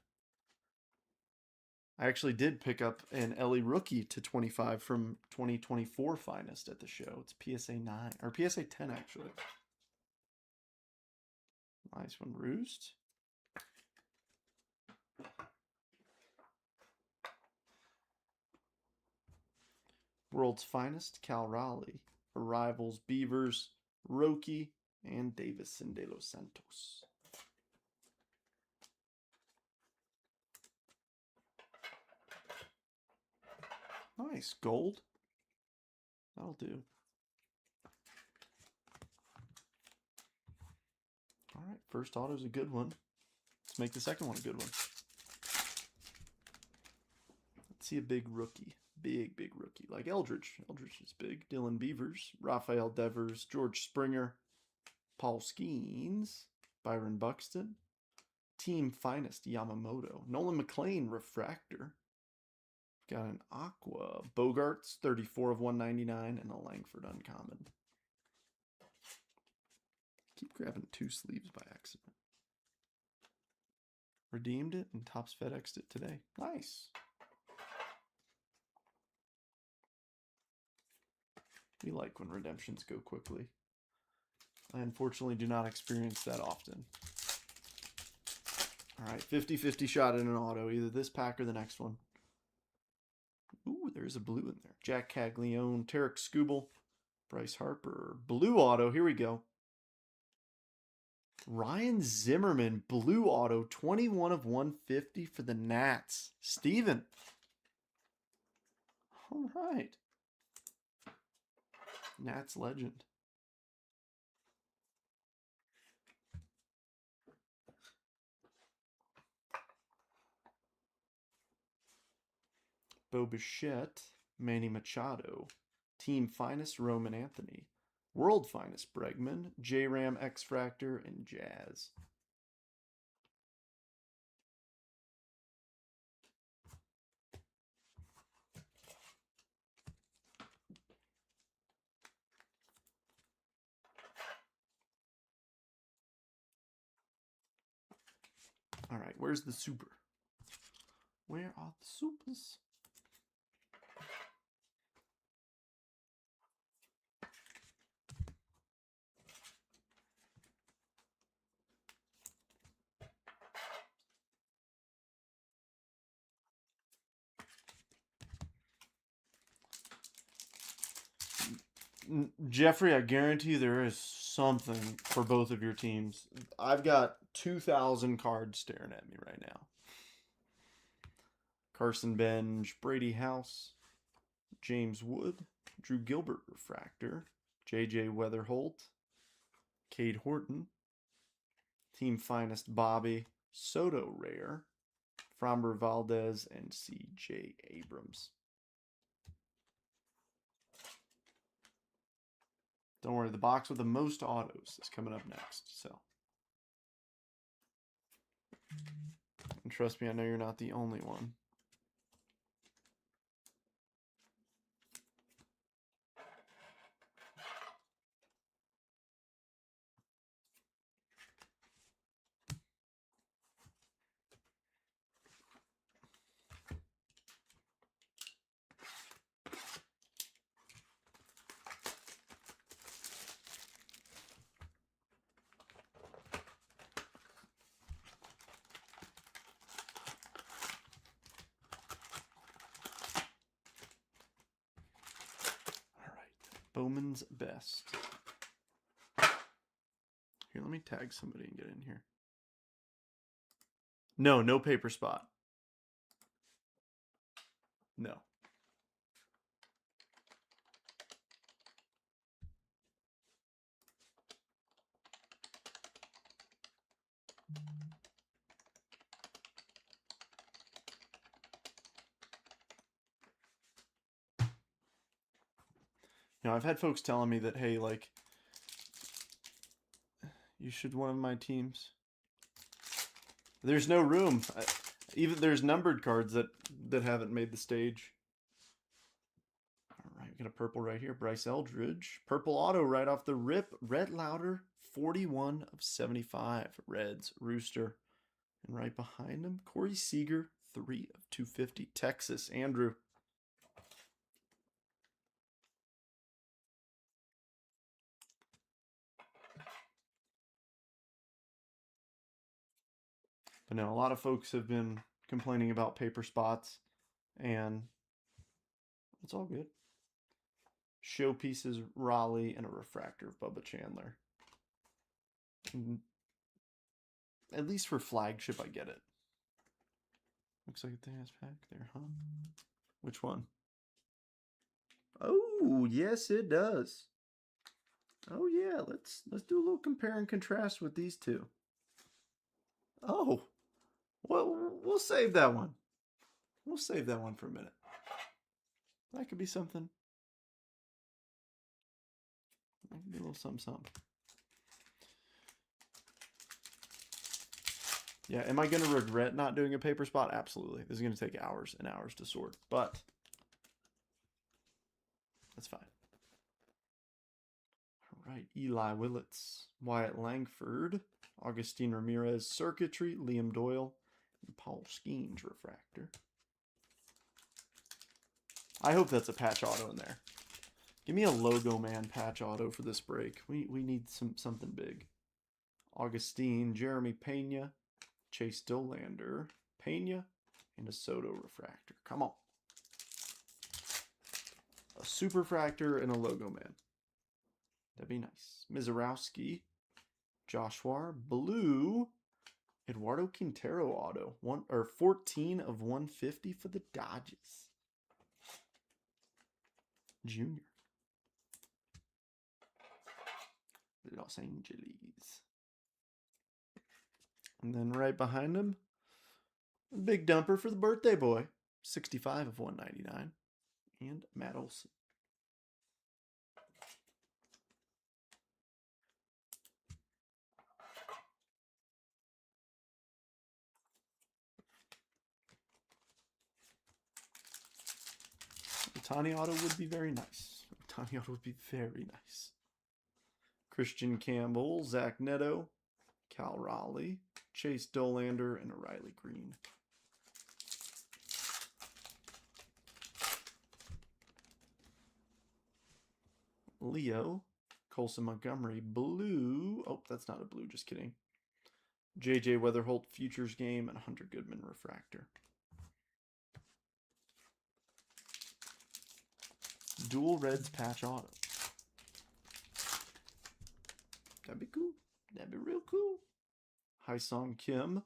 I actually did pick up an Ellie rookie to 25 from 2024 Finest at the show. It's PSA 9, or PSA 10 actually. Nice one, Roost. World's Finest, Cal Raleigh. Arrivals, Beavers, Roki, and Davison de los Santos. Nice, gold. That'll do. All right, first auto's a good one. Let's make the second one a good one. Let's see a big rookie. Big rookie. Like Eldridge. Eldridge is big. Dylan Beavers. Rafael Devers. George Springer. Paul Skeens. Byron Buxton. Team Finest Yamamoto. Nolan McLean Refractor. Got an Aqua. Bogarts 34 of 199 and a Langford Uncommon. Keep grabbing 2 sleeves by accident. Redeemed it and Topps FedExed it today. Nice. We like when redemptions go quickly. I unfortunately do not experience that often. All right, 50-50 shot in an auto, either this pack or the next one. Ooh, there's a blue in there. Jack Caglione, Tarek Skubal, Bryce Harper. Blue auto, here we go. Ryan Zimmerman, blue auto, 21 of 150 for the Nats. Steven. All right. Nats legend. Bo Bichette, Manny Machado. Team Finest, Roman Anthony. World Finest, Bregman, J-Ram, X-Fractor, and Jazz. All right, where's the super? Where are the supers? Jeffrey, I guarantee there is something for both of your teams. I've got 2,000 cards staring at me right now. Carson Bench, Brady House, James Wood, Drew Gilbert Refractor, J.J. Weatherholt, Cade Horton, Team Finest Bobby, Soto Rare, Framber Valdez, and C.J. Abrams. Don't worry, the box with the most autos is coming up next. So, and trust me, I know you're not the only one. Bowman's Best. Here, let me tag somebody and get in here. No, no paper spot. No. You know, I've had folks telling me that, hey, like, you should one of my teams. There's no room. Even there's numbered cards that haven't made the stage. All right, we got a purple right here. Bryce Eldridge. Purple auto right off the rip. Red Lauder, 41 of 75. Reds, Rooster. And right behind him, Corey Seager, 3 of 250. Texas, Andrew. But no, a lot of folks have been complaining about paper spots, and it's all good. Showpieces, Raleigh, and a refractor of Bubba Chandler. And at least for flagship, I get it. Looks like it has pack there, huh? Which one? Oh, yes, it does. Oh yeah, let's do a little compare and contrast with these two. Oh, well, we'll save that one. We'll save that one for a minute. That could be something. That could be a little something. Yeah, am I going to regret not doing a paper spot? Absolutely. This is going to take hours and hours to sort, but that's fine. All right, Eli Willits, Wyatt Langford, Augustine Ramirez, Circuitry, Liam Doyle, and Paul Skeens refractor. I hope that's a patch auto in there. Give me a logo man patch auto for this break. We need something big. Augustine, Jeremy Pena, Chase Dolander, Pena, and a Soto refractor. Come on. A superfractor and a logo man. That'd be nice. Mizorowski, Joshua, blue, Eduardo Quintero auto. 14 of 150 for the Dodgers. Junior. Los Angeles. And then right behind him, a big dumper for the birthday boy. 65 of 199. And Matt Olson. Ohtani auto would be very nice. Ohtani auto would be very nice. Christian Campbell, Zach Neto, Cal Raleigh, Chase Dolander, and a Riley Green. Leo, Colson Montgomery, blue. Oh, that's not a blue, just kidding. JJ Weatherholt, Futures Game, and Hunter Goodman refractor. Dual Reds patch auto. That'd be cool. That'd be real cool. Hyesung Kim.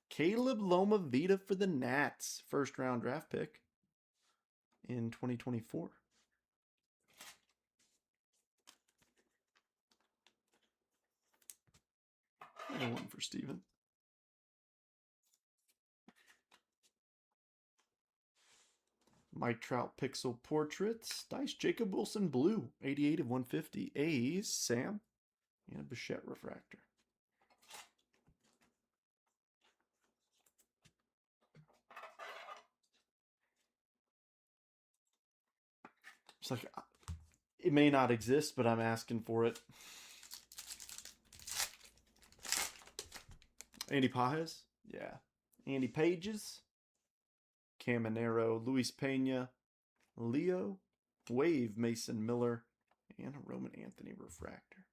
Caleb Loma Vita for the Nats. First round draft pick in 2024. And one for Steven. Mike Trout Pixel Portraits. Dice Jacob Wilson Blue. 88 of 150. A's Sam. And a Bichette refractor. It's like, it may not exist, but I'm asking for it. Andy Pajes? Yeah. Andy Pages. Caminero, Luis Pena, Leo, Wave, Mason Miller, and a Roman Anthony refractor.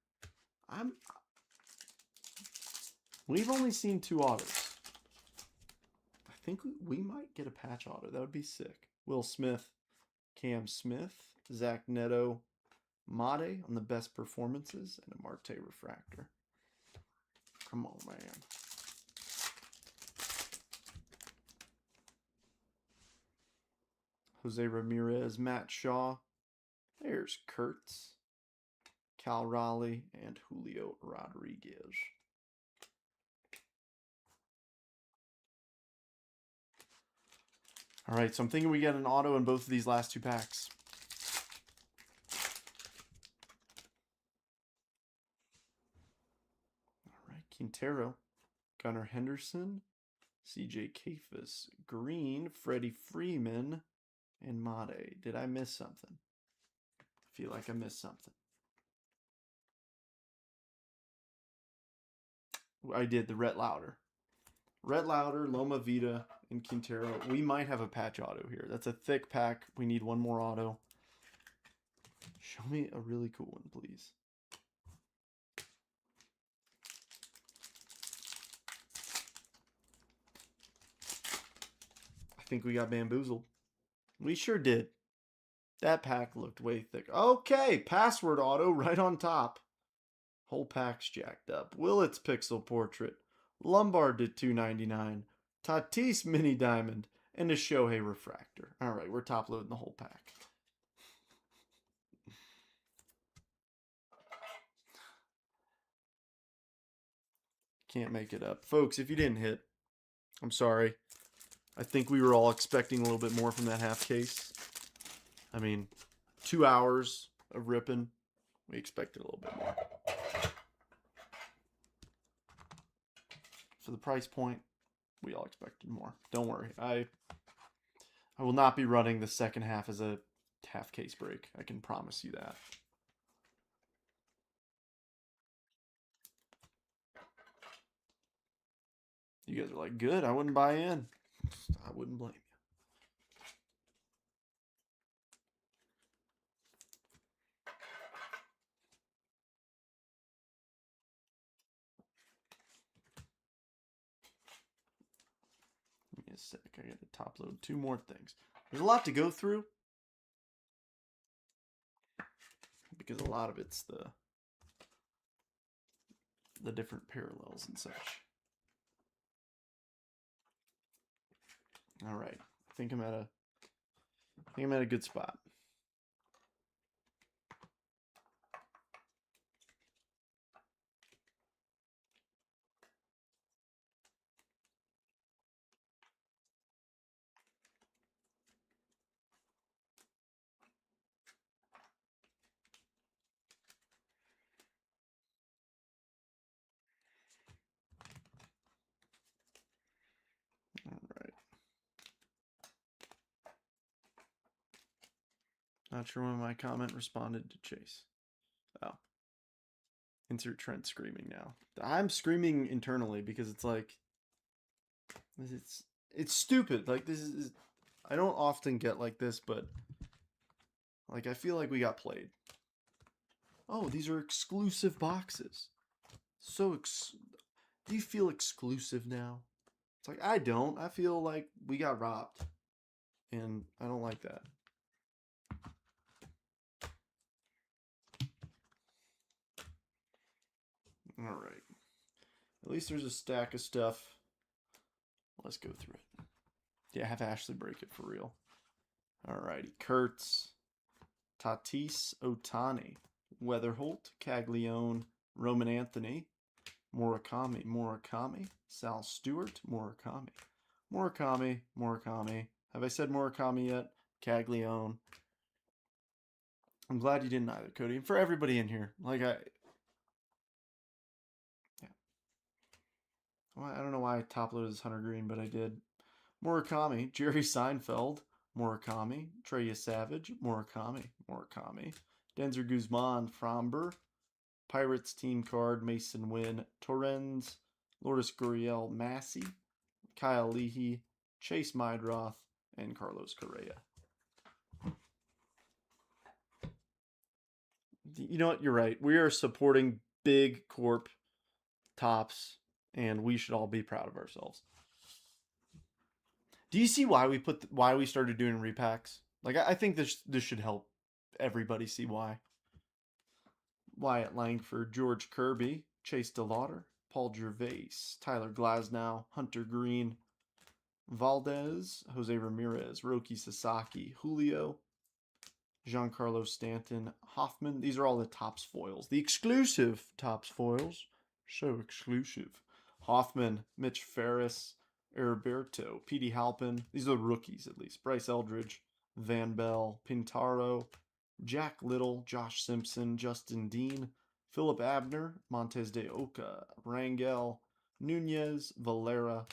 We've only seen 2 autos. I think we might get a patch auto. That would be sick. Will Smith, Cam Smith, Zach Neto, Mate on the best performances, and a Marte refractor. Come on, man. Jose Ramirez, Matt Shaw. There's Kurtz, Cal Raleigh, and Julio Rodriguez. All right, so I'm thinking we get an auto in both of these last two packs. All right, Quintero, Gunnar Henderson, CJ Kafis, Green, Freddie Freeman, and Mate. Did I miss something? I feel like I missed something. I did the Rhett Lauder. Rhett Lauder, Loma Vita, and Quintero. We might have a patch auto here. That's a thick pack. We need one more auto. Show me a really cool one, please. I think we got bamboozled. We sure did. That pack looked way thick. Okay, password auto right on top. Whole pack's jacked up. Willett's Pixel Portrait. Lombard to 299. Tatis Mini Diamond. And a Shohei Refractor. All right, we're top loading the whole pack. Can't make it up. Folks, if you didn't hit, I'm sorry. I think we were all expecting a little bit more from that half case. I mean, 2 hours of ripping. We expected a little bit more. For the price point, we all expected more. Don't worry. I will not be running the second half as a half case break. I can promise you that. You guys are like, good, I wouldn't buy in. I wouldn't blame you. Give me a sec. I got to top load 2 more things. There's a lot to go through. Because a lot of it's the different parallels and such. All right. I think I'm at a good spot. All right. Not sure when my comment responded to Chase. Oh. Insert Trent screaming now. I'm screaming internally because it's like it's stupid. Like this is I don't often get like this, but like I feel like we got played. Oh, these are exclusive boxes. So do you feel exclusive now? It's like I don't. I feel like we got robbed. And I don't like that. All right. At least there's a stack of stuff. Let's go through it. Yeah, have Ashley break it for real. All righty. Kurtz, Tatis, Otani, Weatherholt, Caglione, Roman Anthony, Murakami, Sal Stewart, Murakami. Have I said Murakami yet? Caglione. I'm glad you didn't either, Cody. And for everybody in here, like yeah. Well, I don't know why I top loaded this Hunter Green, but I did. Murakami, Jerry Seinfeld, Murakami, Treya Savage, Murakami, Denzer Guzman, Fromber, Pirates team card, Mason Wynn, Torrens, Lourdes Gurriel, Massey, Kyle Leahy, Chase Mydroth, and Carlos Correa. You know what? You're right. We are supporting big corp tops, and we should all be proud of ourselves. Do you see why we started doing repacks? Like I think this should help everybody see why. Wyatt Langford, George Kirby, Chase DeLauder, Paul Gervais, Tyler Glasnow, Hunter Green, Valdez, Jose Ramirez, Roki Sasaki, Julio, Giancarlo Stanton, Hoffman. These are all the Topps foils. The exclusive Topps foils. So exclusive. Hoffman, Mitch Ferris, Heriberto, Petey Halpin. These are the rookies at least. Bryce Eldridge, Van Bell, Pintaro, Jack Little, Josh Simpson, Justin Dean, Philip Abner, Montes de Oca, Rangel, Nunez, Valera,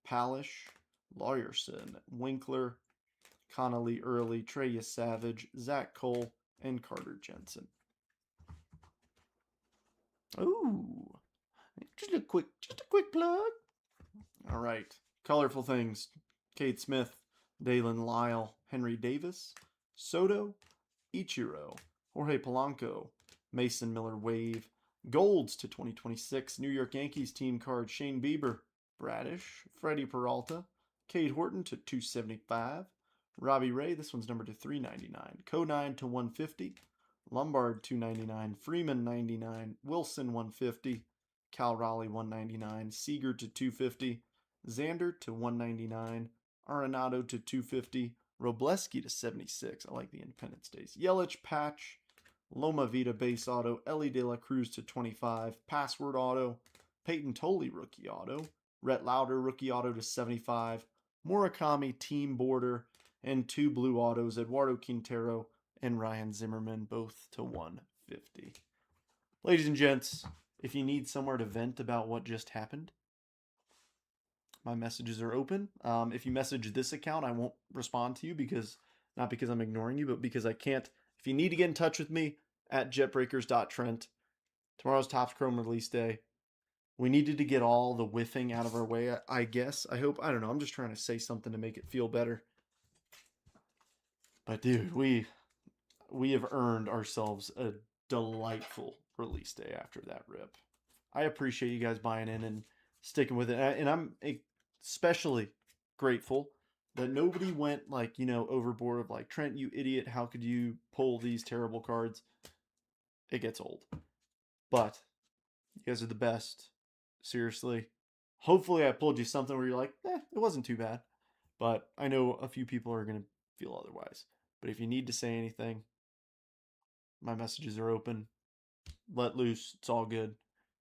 Palish, Lawyerson, Winkler, Connolly Early, Treya Savage, Zach Cole, and Carter Jensen. Ooh, just a quick plug. All right, colorful things: Kate Smith, Dalen Lyle, Henry Davis, Soto, Ichiro, Jorge Polanco, Mason Miller Wave, Golds to 2026, New York Yankees team card Shane Bieber, Bradish, Freddie Peralta, Cade Horton to 275, Robbie Ray, this one's numbered to 399, Conine to 150, Lombard 299, Freeman 99, Wilson 150, Cal Raleigh 199, Seager to 250, Xander to 199, Arenado to 250, Robleski to 76. I like the Independence Days. Yelich patch, Loma Vida base auto, Ellie De La Cruz to 25, password auto, Peyton Tolley rookie auto, Rhett Lauder rookie auto to 75, Murakami team border, and 2 blue autos, Eduardo Quintero and Ryan Zimmerman, both to 150. Ladies and gents, if you need somewhere to vent about what just happened, my messages are open. If you message this account, I won't respond to you not because I'm ignoring you, but because I can't. If you need to get in touch with me, at jetbreakers.trent. Tomorrow's Topps Chrome release day. We needed to get all the whiffing out of our way, I guess. I hope. I don't know. I'm just trying to say something to make it feel better. But dude, we have earned ourselves a delightful release day after that rip. I appreciate you guys buying in and sticking with it. And I'm especially grateful that nobody went overboard of like, Trent, you idiot, how could you pull these terrible cards? It gets old. But you guys are the best. Seriously. Hopefully I pulled you something where you're like, it wasn't too bad. But I know a few people are going to feel otherwise. But if you need to say anything, my messages are open. Let loose. It's all good.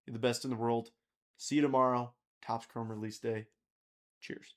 You're the best in the world. See you tomorrow. Topps Chrome release day. Cheers.